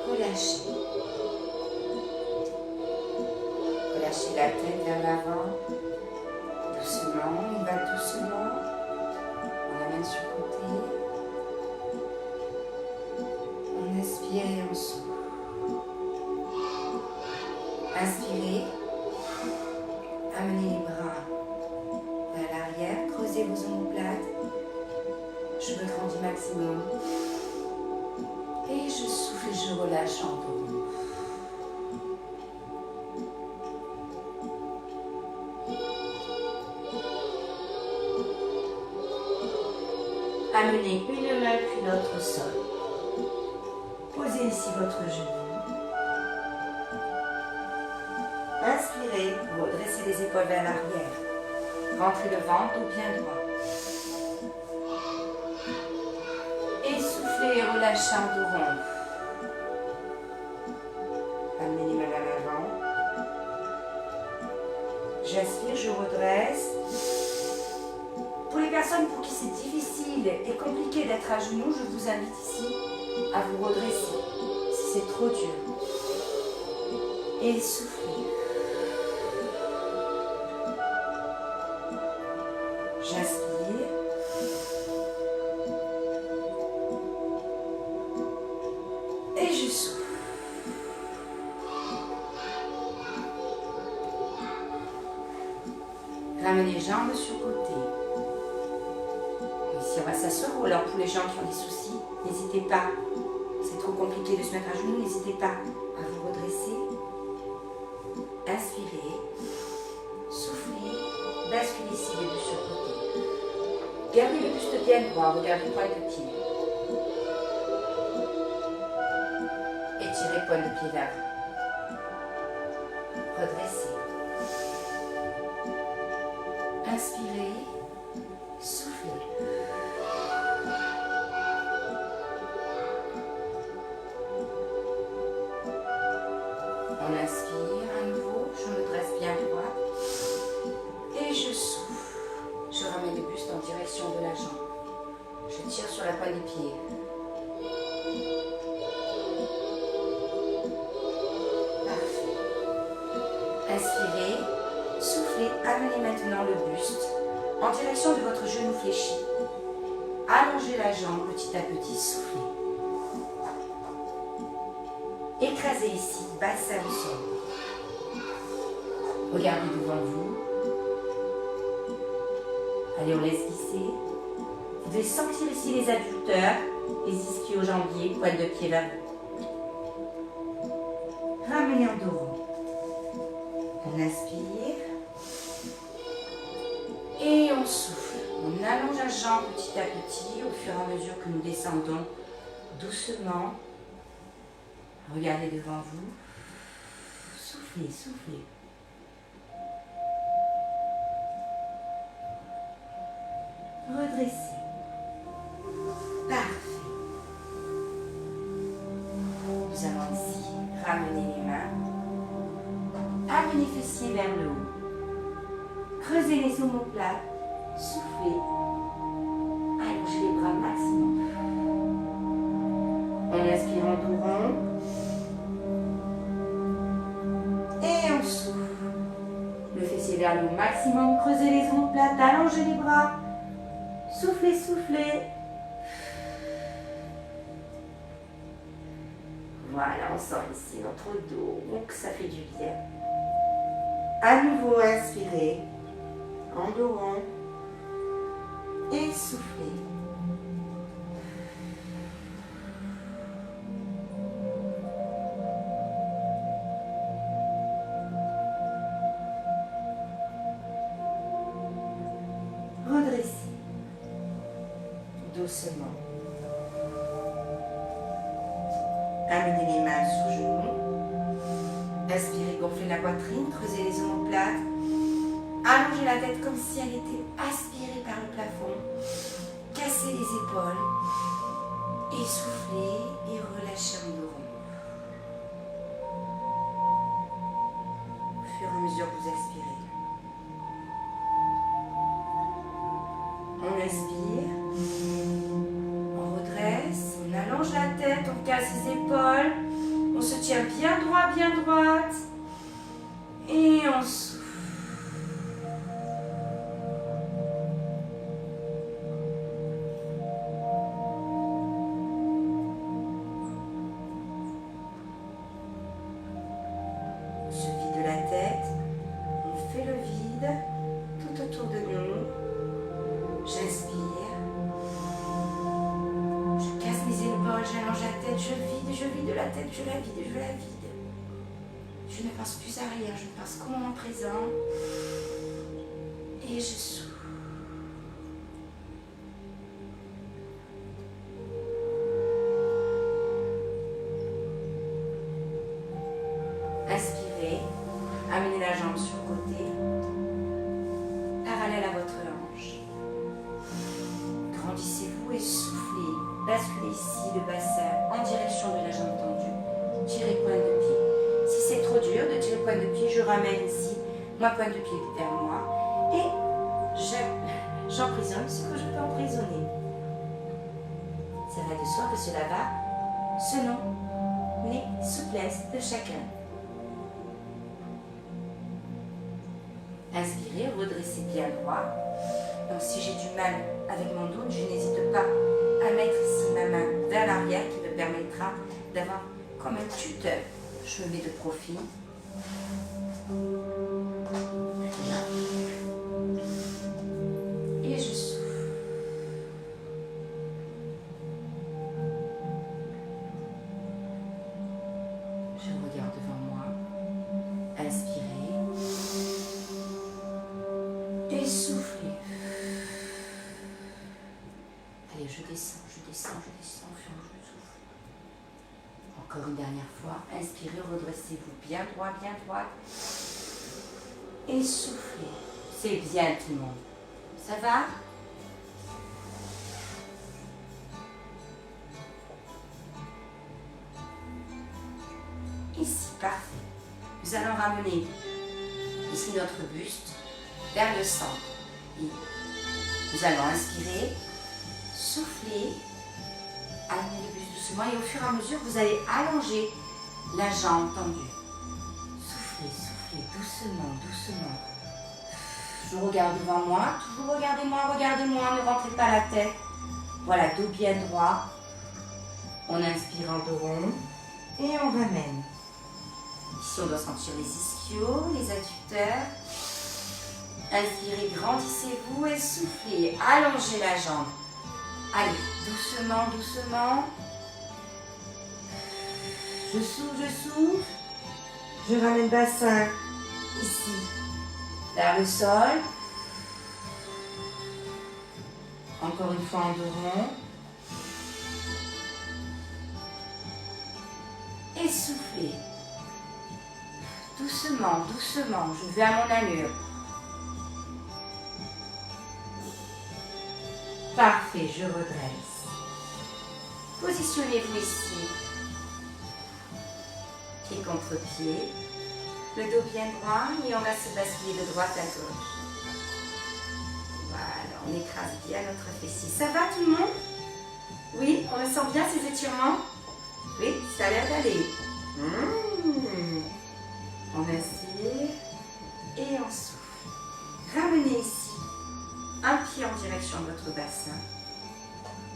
Relâchez. Relâchez la tête vers l'avant. Doucement, on va doucement. On l'amène sur le côté. On inspire et on souffle. Inspirez. Amenez les bras vers l'arrière. Creusez vos omoplates. Je me grandis maximum. Et je souffle et je relâche en dos. Amenez une main puis l'autre au sol. Posez ici votre genou. Inspirez, redressez les épaules vers l'arrière. Rentrez le ventre au bien droit. Et soufflez et relâchez en dos rond. Amenez les mains vers l'avant. J'inspire, je redresse. Pour les personnes pour qui c'est difficile et compliqué d'être à genoux, je vous invite ici à vous redresser si c'est trop dur. Et soufflez. J'inspire. Et je souffle. Ramenez les jambes sur le côté. Ici, on va s'asseoir. Ou alors, pour les gens qui ont des soucis, n'hésitez pas. C'est trop compliqué de se mettre à genoux. N'hésitez pas à vous redresser. Inspirez. Soufflez. Basculez ici les deux sur le côté. Gardez le buste bien droit. Regardez le point de pied. Étirez le point de pied vers vous. Redressez. Inspirez. Soufflez. On inspire à nouveau. Je me dresse bien droit. Et je souffle. Je ramène le buste en direction de la jambe. Je tire sur la pointe des pieds. Parfait. Inspirez, soufflez, amenez maintenant le buste en direction de votre genou fléchi. Allongez la jambe petit à petit, soufflez. Écrasez ici, bassin au sol. Regardez devant vous. Allez, on laisse glisser. Vous devez sentir ici les adducteurs, les ischio-jambiers, pointe de pied vers vous. Ramenez en dos rond. On inspire. Et on souffle. On allonge la jambe petit à petit au fur et à mesure que nous descendons doucement. Regardez devant vous. Soufflez, soufflez. Redressez. Parfait. Nous allons ici ramener les mains. Amenez les fessiers vers le haut. Creusez les omoplates. Soufflez. Allongez les bras maximum. On inspire en dos rond. Et on souffle. Le fessier vers le haut maximum. Creusez les omoplates. Allongez les bras. Soufflez, soufflez. Voilà, on sent ici notre dos, donc ça fait du bien. À nouveau, inspirez. endorant et soufflez. Redressez doucement. Amenez les mains sous genoux. Inspirez, gonflez la poitrine, creusez les omoplates. Allongez la tête comme si elle était aspirée par le plafond. Cassez les épaules. Et soufflez et relâchez en dorant. Au fur et à mesure que vous expirez. On inspire. On redresse. On allonge la tête. On casse les épaules. On se tient bien droit, bien droite. Et on souffle. On se vide la tête. On fait le vide tout autour de nous. J'inspire. Je casse mes épaules, j'allonge la tête, je vide la tête, je la vide, je la vide. Je ne pense plus à rien, je ne pense qu'au moment présent. Et je souffle. Inspirez, amenez la jambe sur le côté, parallèle à votre hanche. Grandissez-vous et soufflez. Basculez ici le bassin en direction de la jambe tendue. Tirez pointe de pied. Si c'est trop dur de tirer pointe de pied, je ramène ici ma pointe de pied vers moi et j'emprisonne ce que je peux emprisonner. Ça va de soi que cela va selon les souplesses de chacun. Inspirez, redressez bien droit. Donc si j'ai du mal avec mon dos, je n'hésite pas à mettre ici ma main vers l'arrière qui me permettra d'avoir comme un tuteur. Je me mets de profil. Et je souffle. Je regarde devant moi. Inspirez. Et soufflez. Allez, je descends, au fur et à mesure que je souffle. Encore une dernière fois, inspirez, redressez-vous bien droit, et soufflez. C'est bien tout le monde. Ça va? Ici, parfait. Nous allons ramener ici notre buste vers le centre. Et nous allons inspirer, souffler, amener le buste doucement et au fur et à mesure, vous allez allonger la jambe tendue. Soufflez, soufflez, doucement, doucement. Je regarde devant moi, toujours regardez-moi, regardez-moi, ne rentrez pas la tête. Voilà, dos bien droit. On inspire en dos rond et on ramène. Ici, on doit sentir les ischios, les adducteurs. Inspirez, grandissez-vous et soufflez. Allongez la jambe. Allez, doucement, doucement. Je souffle. Je ramène le bassin ici, vers le sol. Encore une fois en dos rond. Et soufflez. Doucement, doucement, je vais à mon allure. Parfait, je redresse. Positionnez-vous ici. Pied contre pied. Le dos bien droit et on va se basculer de droite à gauche. Voilà, on écrase bien notre fessier. Ça va tout le monde? Oui, on le sent bien ces étirements? Oui, ça a l'air d'aller. On inspire et on souffle. Ramenez ici un pied en direction de votre bassin.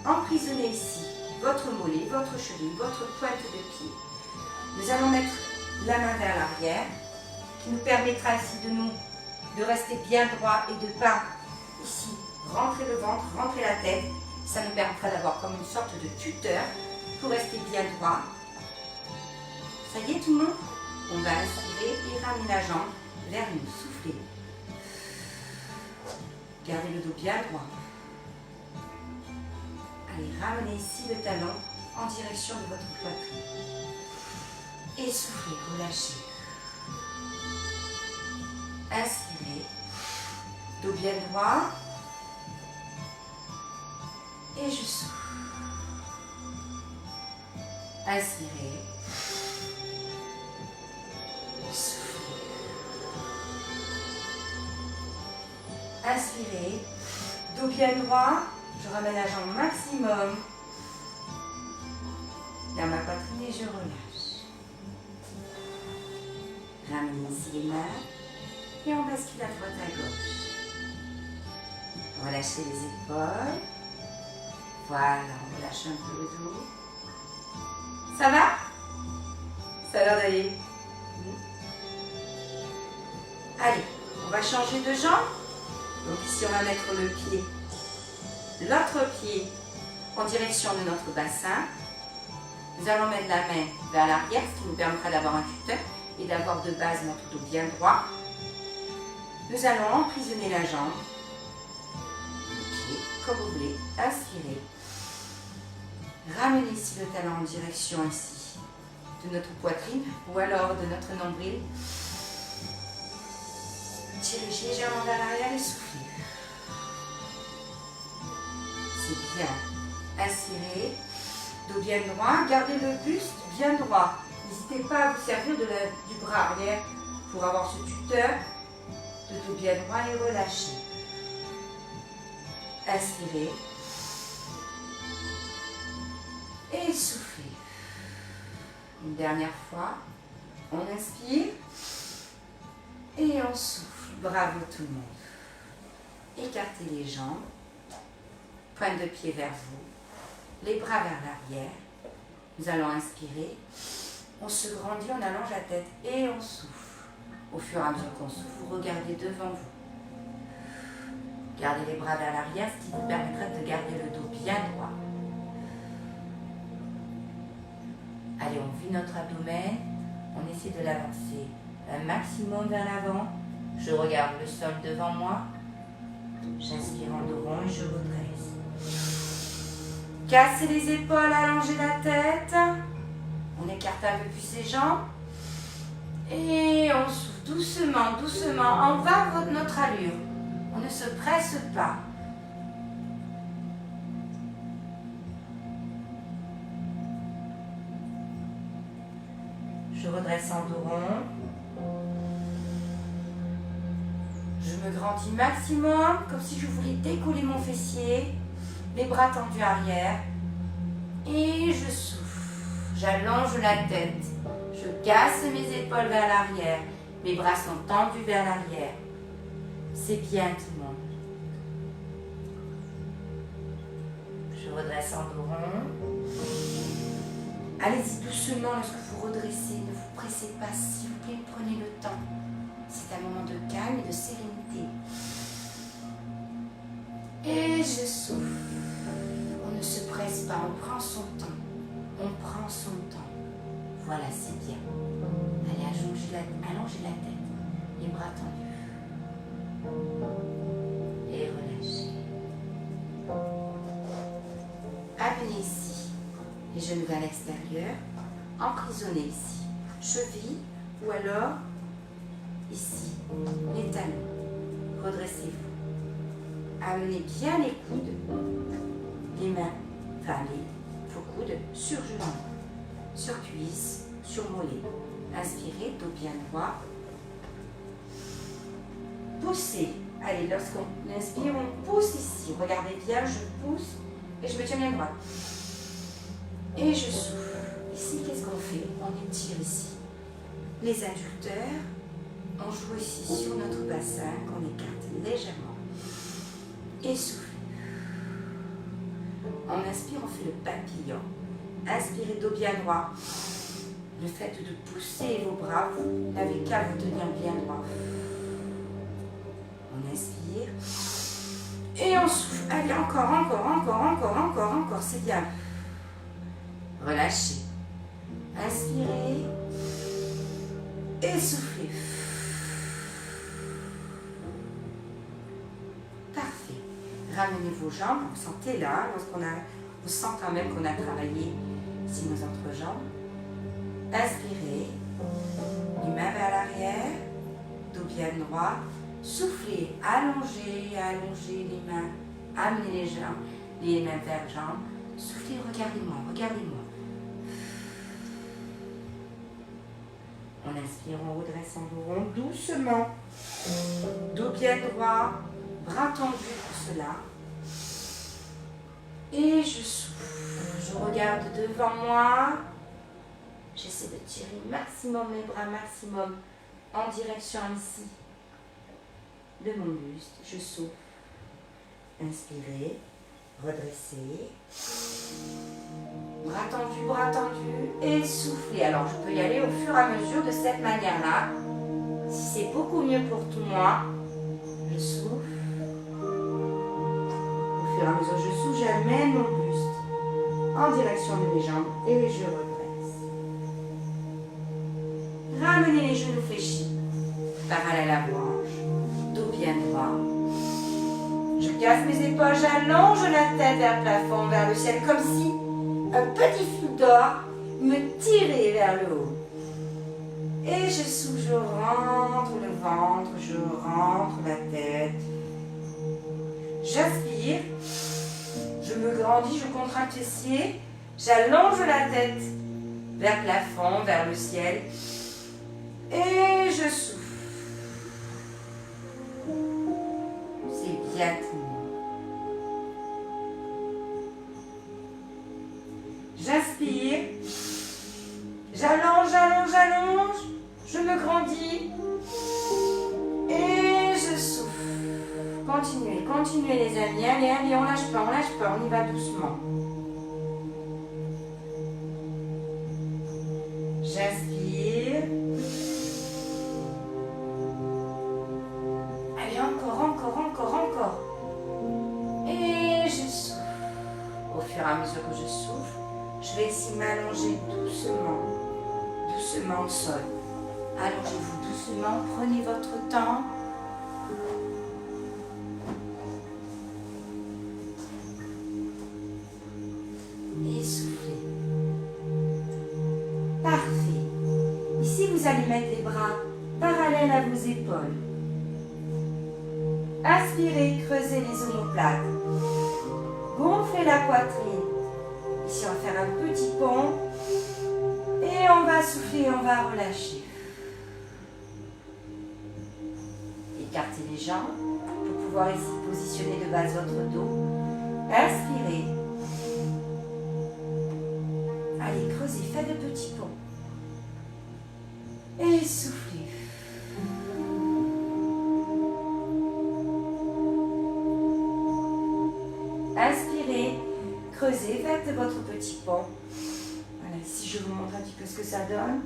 Emprisonnez ici votre mollet, votre cheville, votre pointe de pied. Nous allons mettre la main vers l'arrière, qui nous permettra ici de nous de rester bien droit et de ne pas ici rentrer le ventre, rentrer la tête. Ça nous permettra d'avoir comme une sorte de tuteur pour rester bien droit. Ça y est tout le monde? On va inspirer et ramener la jambe vers nous. Soufflez. Gardez le dos bien droit. Allez, ramenez ici le talon en direction de votre poitrine. Et soufflez, relâchez. Inspirez. Dos bien droit. Et je souffle. Inspirez. Soufflez. Inspirez. Dos bien droit. Je ramène la jambe maximum vers ma poitrine et je relâche. Ramenez ici les mains et on bascule à droite à gauche. Relâchez les épaules. Voilà, on relâche un peu le dos. Ça va? Ça a l'air d'aller. Allez, on va changer de jambe. Donc ici, on va mettre le pied, l'autre pied en direction de notre bassin. Nous allons mettre la main vers l'arrière, ce qui nous permettra d'avoir un tuteur et d'avoir de base notre dos bien droit. Nous allons emprisonner la jambe. Le pied, comme vous voulez. Inspirez. Ramenez ici le talon en direction ici de notre poitrine ou alors de notre nombril. Tirez légèrement vers l'arrière et soufflez. C'est bien. Inspirez. Dos bien droit. Gardez le buste bien droit. N'hésitez pas à vous servir du bras arrière pour avoir ce tuteur de dos bien droit et relâchez. Inspirez. Et soufflez. Une dernière fois. On inspire. Et on souffle. Bravo tout le monde. Écartez les jambes. Pointe de pied vers vous. Les bras vers l'arrière. Nous allons inspirer. On se grandit, on allonge la tête et on souffle. Au fur et à mesure qu'on souffle, vous regardez devant vous. Gardez les bras vers l'arrière, ce qui vous permettra de garder le dos bien droit. Allez, on vit notre abdomen. On essaie de l'avancer un maximum vers l'avant. Je regarde le sol devant moi. J'inspire en dos rond et je redresse. Cassez les épaules, allongez la tête. On écarte un peu plus ses jambes. Et on souffle doucement, doucement. On va à notre allure. On ne se presse pas. Je redresse en dos rond. Je me grandis maximum, comme si je voulais décoller mon fessier. Les bras tendus arrière. Et je souffle. J'allonge la tête. Je casse mes épaules vers l'arrière. Mes bras sont tendus vers l'arrière. C'est bien tout le monde. Je redresse en dos rond. Allez-y doucement lorsque vous redressez. Ne vous pressez pas, s'il vous plaît, prenez le temps. C'est un moment de calme et de sérénité. Et je souffle. On ne se presse pas, on prend son temps. On prend son temps. Voilà, c'est bien. Allez, allongez la tête. Les bras tendus. Et relâchez. Amenez ici les genoux vers l'extérieur. Emprisonnez ici. Cheville ou alors ici. Les talons. Redressez-vous. Amenez bien les coudes. Les mains, enfin les vos coudes sur genoux, sur cuisse, sur mollet. Inspirez, dos bien droit. Poussez. Allez, lorsqu'on inspire, on pousse ici. Regardez bien, je pousse et je me tiens bien droit. Et je souffle. Ici, qu'est-ce qu'on fait? On étire ici. Les adducteurs, on joue ici sur notre bassin qu'on écarte légèrement. Et soufflez. On inspire, on fait le papillon. Inspirez, dos bien droit. Le fait de pousser vos bras, vous n'avez qu'à vous tenir bien droit. inspire. Et on souffle. Allez, encore, c'est bien. Relâchez. Inspirez. Et soufflez. Parfait. Ramenez vos jambes, vous sentez là, on sent quand même qu'on a travaillé ici nos entrejambes. Inspirez. Les mains vers l'arrière. Dos bien droit. Soufflez, allongez les mains, amenez les mains vers les jambes. Soufflez, regardez-moi. On inspire, on redresse en dos rond, doucement. Dos bien droit, bras tendus pour cela. Et je souffle, je regarde devant moi. J'essaie de tirer maximum mes bras, maximum en direction ici de mon buste. Je souffle. Inspirez, redressez. Bras tendus et soufflez. Alors je peux y aller au fur et à mesure de cette manière-là. Si c'est beaucoup mieux pour tout moi, je souffle. Au fur et à mesure je souffle, j'amène mon buste en direction de mes jambes et je redresse. Ramenez les genoux fléchis, parallèle à branche, dos bien droit. Je casse mes épaules, j'allonge la tête vers le plafond, vers le ciel, comme si un petit fil d'or me tirait vers le haut. Et je souffle, je rentre le ventre, je rentre la tête. J'inspire, je me grandis, je contracte les fessiers, j'allonge la tête vers le plafond, vers le ciel. Et je souffle. C'est bien tout. J'inspire. J'allonge. Je me grandis. Et je souffle. Continuez les amis. Allez, on lâche pas, on y va doucement. J'inspire. Allez, encore. Et je souffle. Au fur et à mesure que je souffle, je vais ici m'allonger doucement au sol. Allongez-vous doucement, prenez votre temps. Et soufflez. Parfait. Ici, vous allez mettre les bras parallèles à vos épaules. Inspirez, creusez les omoplates. Gonflez la poitrine. Ici, on va faire un petit pont. Et on va souffler, on va relâcher. Écartez les jambes pour pouvoir ici positionner de base votre dos. Inspirez. Allez, creusez, faites de petits ponts. Et soufflez. Inspirez, creusez, faites votre petit pont. Voilà, ici je vous montre un petit peu ce que ça donne.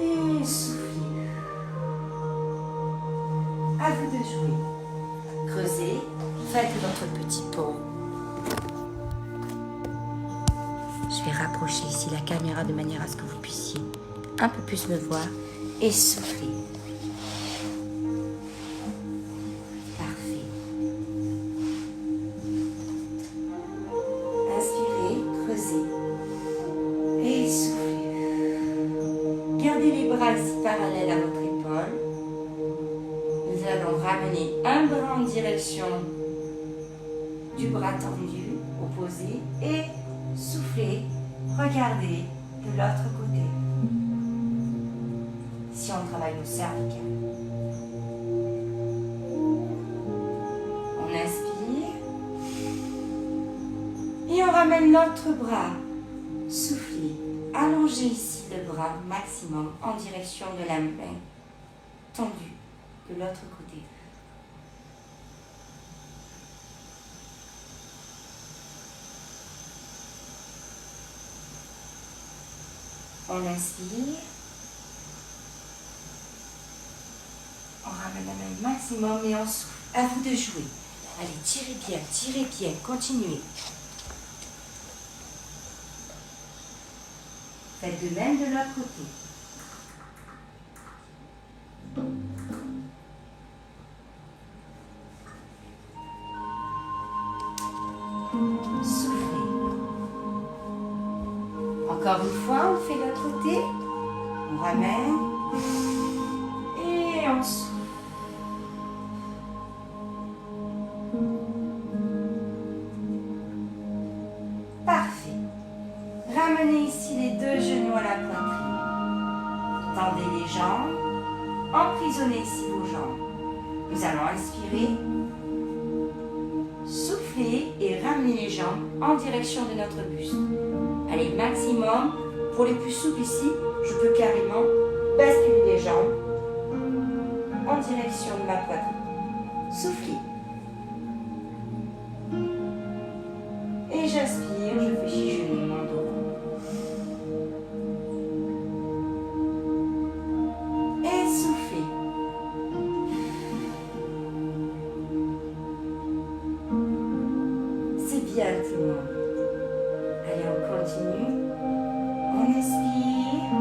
Et soufflez. À vous de jouer. Creusez, faites votre petit pont. Je vais rapprocher ici la caméra de manière à ce que vous puissiez un peu plus me voir et souffler. Parfait. Inspirez, creusez et soufflez. Gardez les bras ici parallèles à votre épaule. Nous allons ramener un bras en direction du bras tendu, opposé, et souffler, regardez de l'autre côté. Si on travaille nos cervicales. On inspire. Et on ramène notre bras. Soufflez. Allongez ici le bras maximum en direction de la main tendue de l'autre côté. On inspire. On ramène la main maximum et on souffle. À vous de jouer. Allez, tirez bien, continuez. Faites de même de l'autre côté. Soufflez. Encore une fois, on fait de l'autre côté. On ramène. Et on souffle. Parfait. Ramenez ici les deux genoux à la poitrine. Tendez les jambes. Emprisonnez ici vos jambes. Nous allons inspirer. Souffler et ramener les jambes en direction de notre buste. Allez, maximum. Pour les plus souples ici, je peux carrément basculer les jambes en direction de ma poitrine. Soufflez. Et j'inspire, je fais chiffonner mon dos. Et soufflez. C'est bien tout le monde. Allez, on continue. On inspire.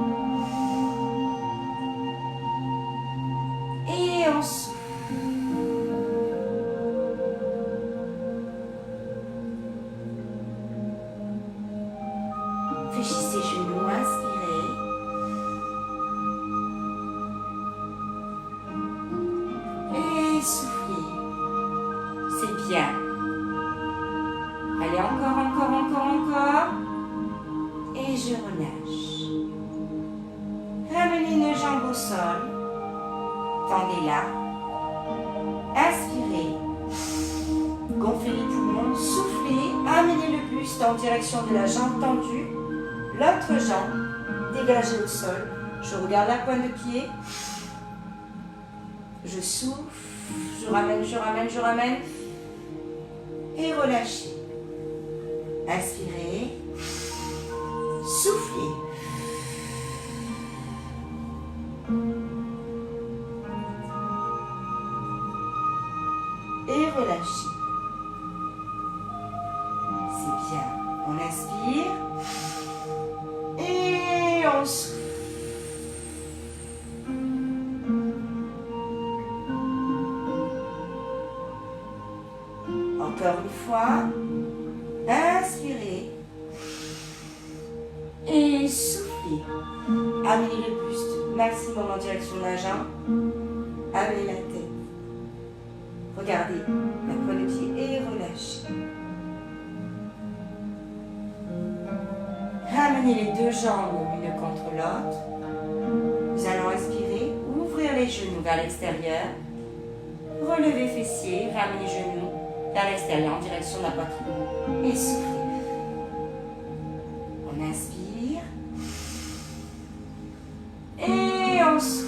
Et on souffle. Fléchissez genoux, inspirez. Et soufflez. C'est bien. Allez, encore. Et je relâche. Ramenez nos jambes au sol. Tendez-la. Inspirez. Gonflez les poumons. Soufflez. Amenez le buste en direction de la jambe tendue. L'autre jambe dégagée au sol. Je regarde la pointe de pied. Je souffle. Je ramène. Et relâchez. Inspirez. Soufflez. Et relâchez. C'est bien. On inspire. Et on souffle. Encore une fois. Inspirez. Et soufflez. Amenez le buste maximum en direction de la jambe. Amenez la tête. Regardez la pointe de pied et relâchez. Ramenez les deux jambes l'une contre l'autre. Nous allons inspirer, ouvrir les genoux vers l'extérieur. Relevez fessiers, ramenez les genoux vers l'extérieur en direction de la poitrine. Et soufflez. On inspire. Et on souffle.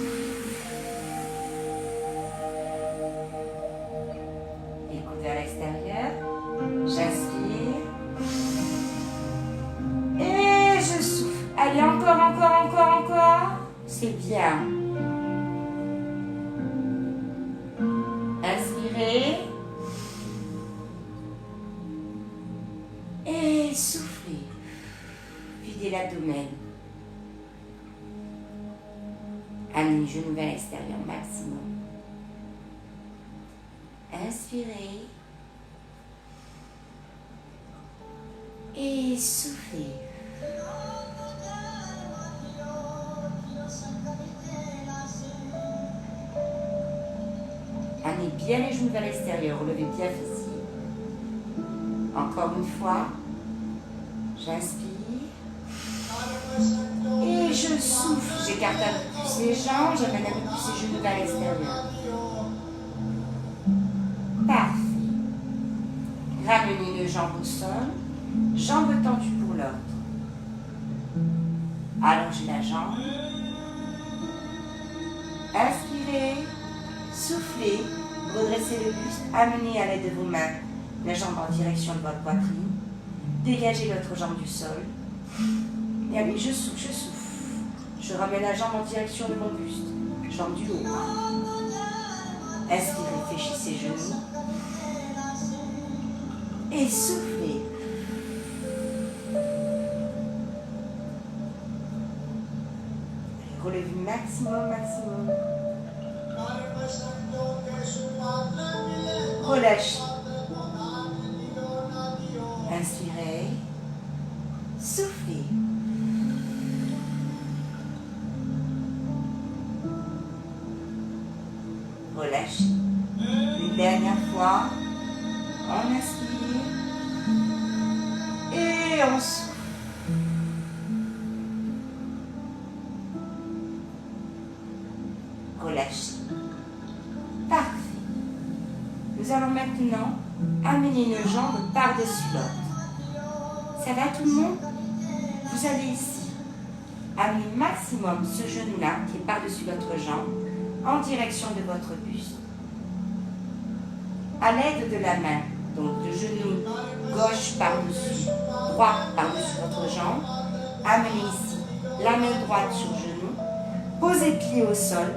Écoute vers l'extérieur. J'inspire. Et je souffle. Allez, encore. C'est bien. Inspirez. Et soufflez. Videz l'abdomen. Amenez les genoux vers l'extérieur maximum. Inspirez. Et soufflez. Amenez bien les genoux vers l'extérieur. Relevez bien fessiers. Encore une fois. J'inspire. Et je souffle. J'écarte un peu plus les jambes. J'amène un peu plus les genoux vers l'extérieur. Parfait. Ramenez une jambe au sol. Jambe tendue pour l'autre. Allongez la jambe. Inspirez. Soufflez. Redressez le buste. Amenez à l'aide de vos mains la jambe en direction de votre poitrine. Dégagez l'autre jambe du sol. Et allez, je souffle. Je ramène la jambe en direction de mon buste. Jambe du haut. Inspirez, fléchissez genoux. Et soufflez. Relevez maximum, maximum. Relâchez. Inspirez. Soufflez. Relâchez. Une dernière fois. On inspire. Et on souffle. Relâchez. Parfait. Nous allons maintenant amener nos jambes par-dessus l'autre. Ça va tout le monde? Vous allez ici amener maximum ce genou-là qui est par-dessus votre jambe en direction de votre buste. À l'aide de la main, donc le genou gauche par-dessus, droit par-dessus votre jambe, amenez ici la main droite sur le genou, posez pied au sol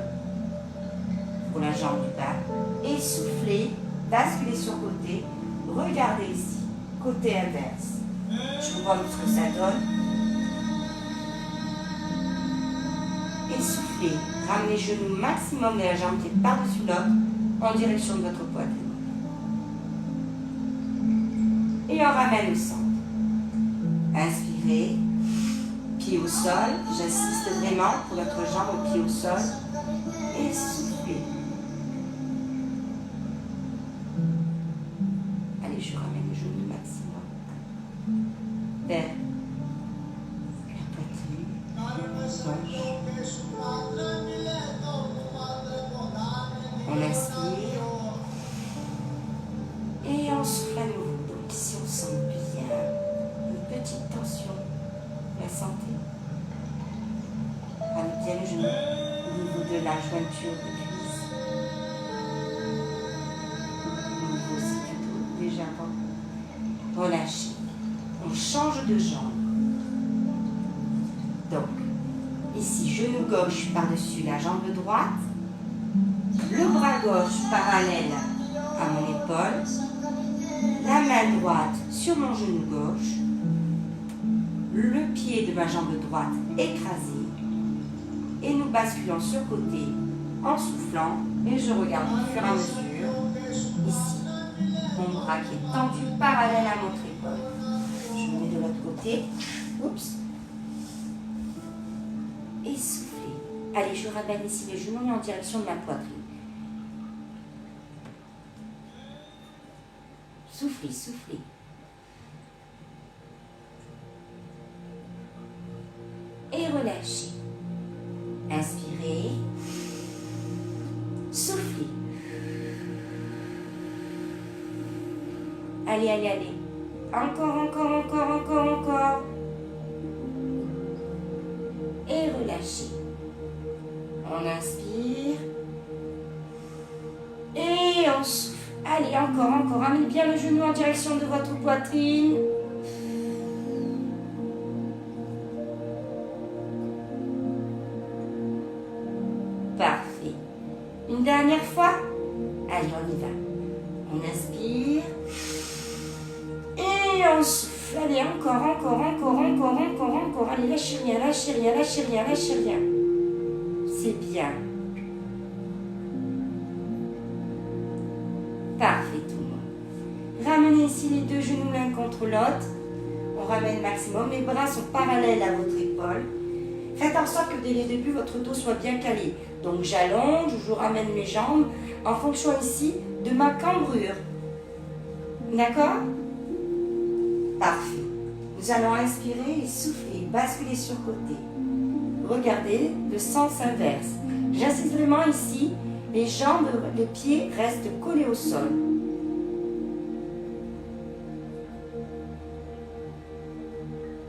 pour la jambe du bas et soufflez, basculez sur côté, regardez ici, côté inverse. Je vous montre ce que ça donne. Et soufflez, ramenez les genoux maximum de la jambe qui est par-dessus l'autre en direction de votre poitrine. Et on ramène au centre. Inspirez, pied au sol, j'insiste vraiment pour votre jambe au pied au sol. Et soufflez. Allez, je ramène les genoux maximum vers la poitrine, gauche. On inspire et on souffle à nouveau. Donc ici on sent bien une petite tension. La santé. Ramenez bien les genoux au niveau de la jointure de cuisse. Au niveau aussi du dos, légèrement. Relâchez. On change de jambe. Donc, ici, genou gauche par-dessus la jambe droite. Le bras gauche parallèle à mon épaule. La main droite sur mon genou gauche. Le pied de ma jambe droite écrasé. Et nous basculons sur côté en soufflant. Et je regarde au fur et à mesure. Ici, mon bras qui est tendu parallèle à mon épaule. Je me mets de l'autre côté. Oups. Et soufflez. Allez, je ramène ici les genoux en direction de ma poitrine. Soufflez, soufflez. Et relâchez. Inspirez. Soufflez. Allez, allez, allez. Encore, encore, encore, encore, encore. Et relâchez. On inspire. Et on souffle. Allez, encore, encore. Amenez bien le genou en direction de votre poitrine. Parfait. Une dernière fois. Allez, on y va. On inspire. Et on souffle. Allez, encore, encore, encore, encore, encore, encore. Allez, lâchez rien, lâchez rien, lâchez rien, lâchez rien. C'est bien. Parfait, tout le monde. Ramenez ici les deux genoux l'un contre l'autre. On ramène maximum. Les bras sont parallèles à votre épaule. Faites en sorte que dès le début, votre dos soit bien calé. Donc, j'allonge, je ramène mes jambes en fonction ici de ma cambrure. D'accord? Parfait. Nous allons inspirer et souffler, basculer sur côté. Regardez le sens inverse. J'insiste vraiment ici. Les jambes, les pieds restent collés au sol.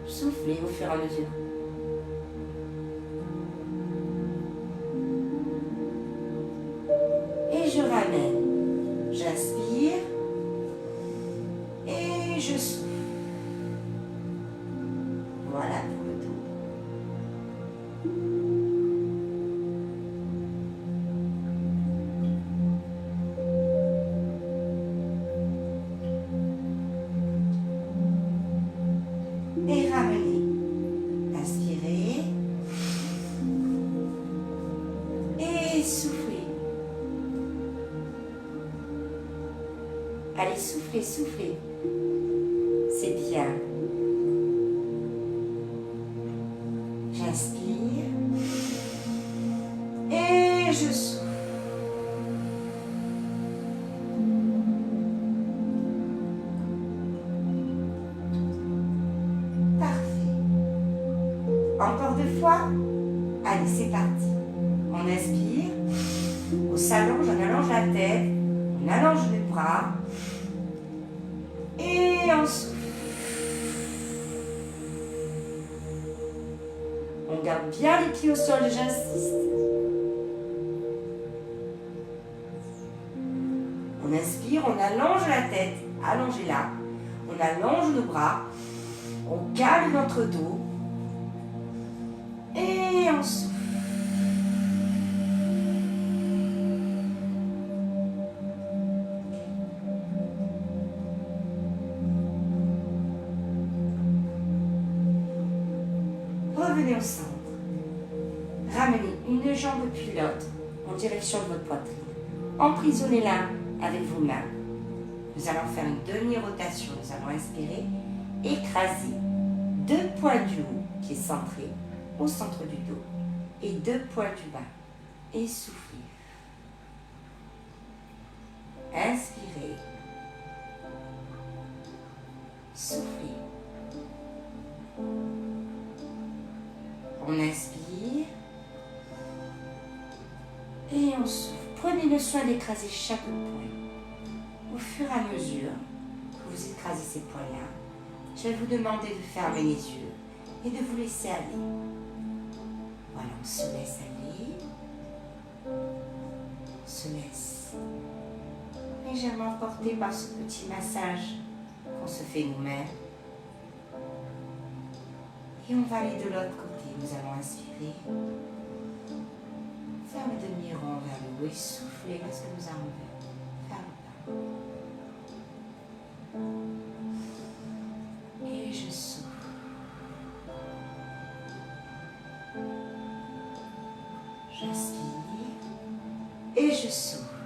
Soufflez au fur et à mesure. Et je ramène. J'inspire. Et je souffle. Voilà pour le dos. Allez, soufflez, soufflez. C'est bien. J'inspire. Et je souffle. Parfait. Encore 2 fois. Allez, c'est parti. On inspire. On s'allonge, on allonge la tête. On allonge les bras. Et on souffle. On garde bien les pieds au sol, j'insiste. On inspire, on allonge la tête. Allongez-la. On allonge nos bras. On calme notre dos. Et on souffle. Revenez au centre. Ramenez une jambe puis l'autre en direction de votre poitrine. Emprisonnez-la avec vos mains. Nous allons faire une demi-rotation. Nous allons inspirer, écraser 2 points du haut qui est centré au centre du dos et 2 points du bas. Et soufflez. Inspirez. Soufflez. On inspire et on souffle. Prenez le soin d'écraser chaque point. Au fur et à mesure que vous écrasez ces points-là, je vais vous demander de fermer les yeux et de vous laisser aller. Voilà, on se laisse aller. On se laisse légèrement porter par ce petit massage qu'on se fait nous-mêmes. Et on va aller de l'autre côté. Nous allons inspirer. Faire le demi-rond vers le haut et souffler lorsque nous arrivons vers le bas. Et je souffle. J'inspire. Et je souffle.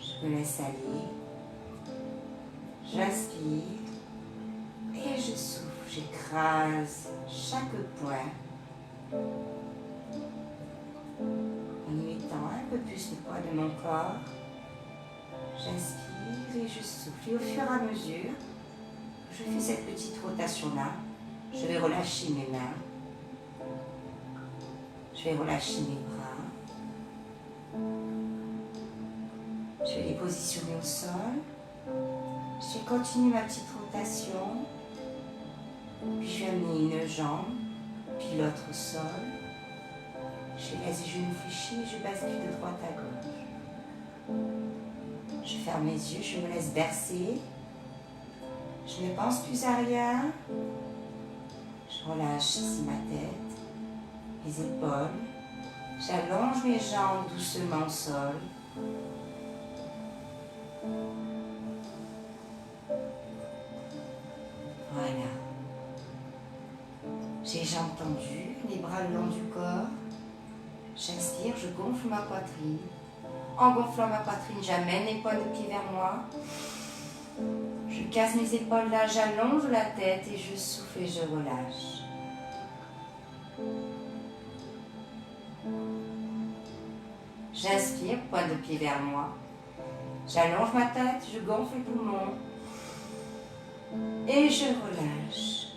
Je me laisse aller. J'inspire. Et je souffle. J'écrase chaque point en y mettant un peu plus le poids de mon corps. J'inspire et je souffle. Et au fur et à mesure que je fais cette petite rotation-là, je vais relâcher mes mains. Je vais relâcher mes bras. Je vais les positionner au sol. Je vais continuer ma petite rotation. Puis je vais amener une jambe, puis l'autre au sol. Je laisse les genoux fléchis et je bascule de droite à gauche. Je ferme mes yeux, je me laisse bercer. Je ne pense plus à rien. Je relâche ici ma tête, mes épaules. J'allonge mes jambes doucement au sol. Voilà. J'ai les jambes tendues, les bras le long du corps. J'inspire, je gonfle ma poitrine. En gonflant ma poitrine, j'amène les points de pied vers moi. Je casse mes épaules là, j'allonge la tête et je souffle et je relâche. J'inspire, point de pied vers moi. J'allonge ma tête, je gonfle les poumons. Et je relâche.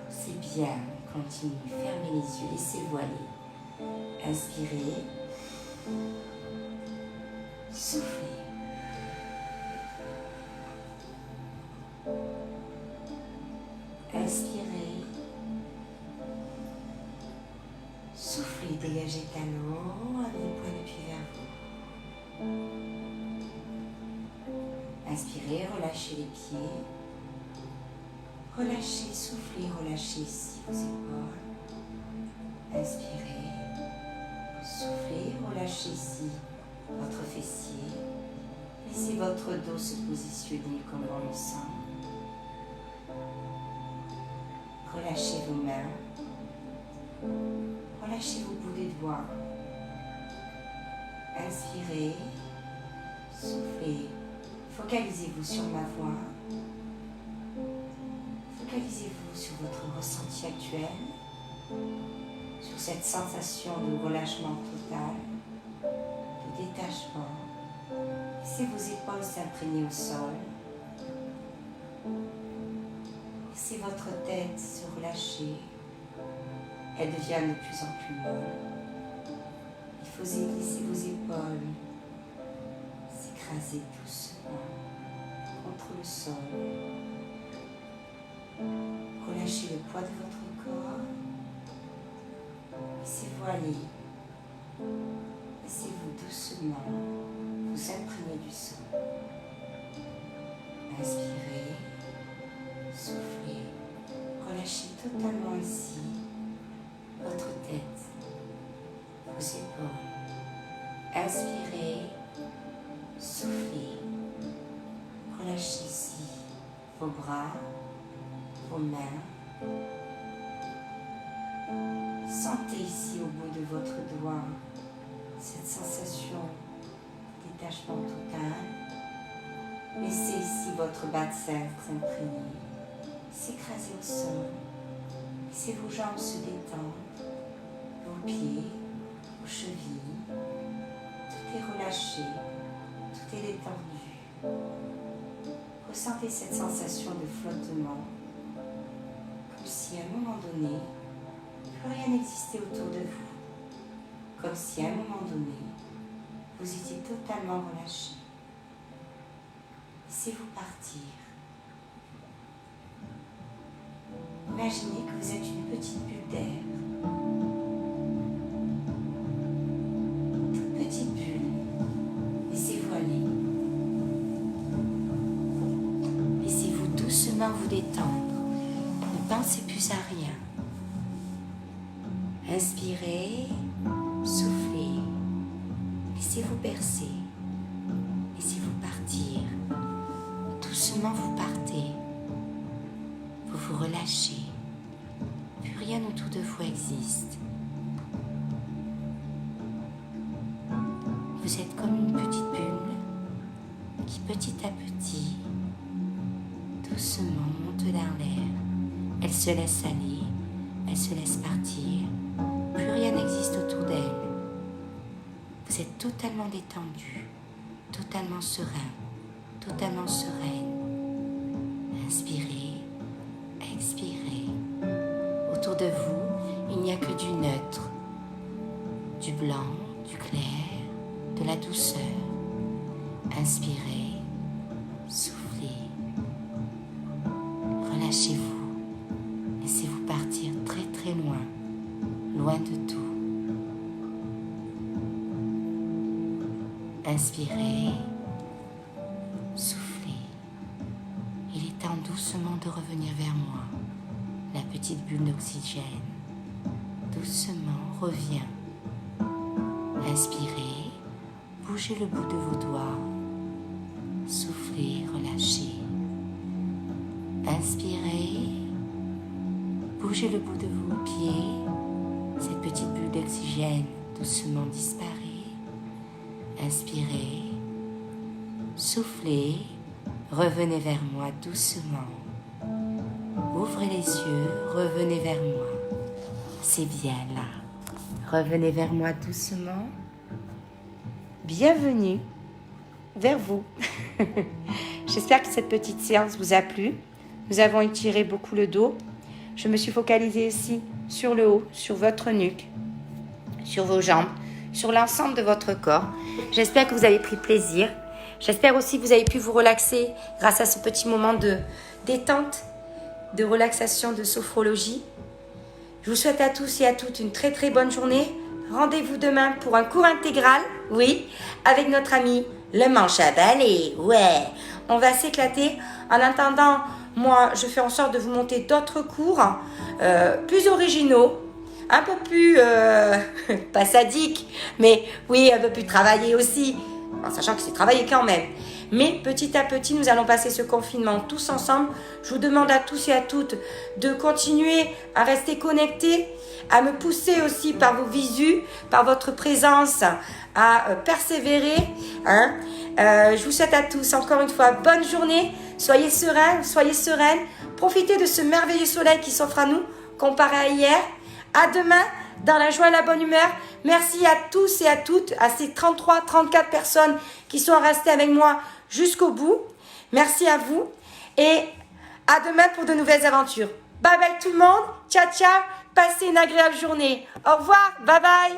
C'est bien. Continuez, fermez les yeux, laissez-vous aller. Inspirez. Soufflez. Inspirez. Soufflez, dégagez talons, avec les points de pied vers vous. Inspirez, relâchez les pieds. Relâchez, soufflez, relâchez ici vos épaules. Inspirez, soufflez, relâchez ici votre fessier. Laissez votre dos se positionner comme bon le sent. Relâchez vos mains. Relâchez vos bouts des doigts. Inspirez, Soufflez. Focalisez-vous sur ma voix. Focalisez-vous sur votre ressenti actuel, sur cette sensation de relâchement total, de détachement. Laissez vos épaules s'imprégner au sol. Laissez votre tête se relâcher. Elle devient de plus en plus molle. Il faut laisser vos épaules s'écraser doucement contre le sol. Relâchez le poids de votre corps. Laissez-vous aller. Laissez-vous doucement vous imprégner du sol. Inspirez, soufflez, relâchez totalement ici votre tête, vos épaules. Inspirez, soufflez, relâchez ici vos bras, vos mains. Sentez ici au bout de votre doigt cette sensation de détachement total. Laissez ici votre bas de sein s'imprégner, s'écraser au sol. Laissez vos jambes se détendre, vos pieds, vos chevilles. Tout est relâché, tout est détendu. Ressentez cette sensation de flottement, comme si à un moment donné, plus rien n'existait autour de vous. Comme si à un moment donné, vous étiez totalement relâché. Laissez-vous partir. Imaginez que vous êtes une petite bulle d'air. Toute petite bulle. Laissez-vous aller. Laissez-vous doucement vous détendre. Ne pensez plus à rien. Inspirez, soufflez. Laissez-vous bercer. Laissez-vous partir. Doucement vous partez. Vous vous relâchez. Plus rien autour de vous existe. Vous êtes comme une petite bulle qui petit à petit, doucement monte dans l'air. Elle se laisse aller, elle se laisse partir. Plus rien n'existe autour d'elle. Vous êtes totalement détendu, totalement serein, totalement sereine. Inspirez, expirez. Autour de vous, il n'y a que du neutre, du blanc, du clair, de la douceur. Inspirez, soufflez. Relâchez-vous. Laissez-vous partir très très loin, loin de tout. Inspirez, soufflez. Il est temps doucement de revenir vers moi, la petite bulle d'oxygène. Doucement, reviens. Inspirez, bougez le bout de vos doigts. Soufflez, relâchez. Inspirez, bougez le bout de vos pieds. Cette petite bulle d'oxygène doucement disparaît. Inspirez, soufflez, revenez vers moi doucement. Ouvrez les yeux, revenez vers moi. C'est bien là. Revenez vers moi doucement. Bienvenue vers vous. J'espère que cette petite séance vous a plu. Nous avons étiré beaucoup le dos. Je me suis focalisée ici sur le haut, sur votre nuque, sur vos jambes, sur l'ensemble de votre corps. J'espère que vous avez pris plaisir. J'espère aussi que vous avez pu vous relaxer grâce à ce petit moment de détente, de relaxation, de sophrologie. Je vous souhaite à tous et à toutes une très très bonne journée. Rendez-vous demain pour un cours intégral, oui, avec notre ami le manche à balai. Ouais, on va s'éclater. En attendant, moi, je fais en sorte de vous monter d'autres cours plus originaux, un peu plus, pas sadiques, mais oui, un peu plus travaillés aussi, en sachant que c'est travaillé quand même. Mais petit à petit, nous allons passer ce confinement tous ensemble. Je vous demande à tous et à toutes de continuer à rester connectés, à me pousser aussi par vos visus, par votre présence, à persévérer. Hein. Je vous souhaite à tous encore une fois bonne journée. Soyez sereins, soyez sereines. Profitez de ce merveilleux soleil qui s'offre à nous comparé à hier. À demain dans la joie et la bonne humeur. Merci à tous et à toutes, à ces 33, 34 personnes qui sont restées avec moi jusqu'au bout. Merci à vous et à demain pour de nouvelles aventures. Bye bye tout le monde. Ciao, ciao. Passez une agréable journée. Au revoir. Bye bye.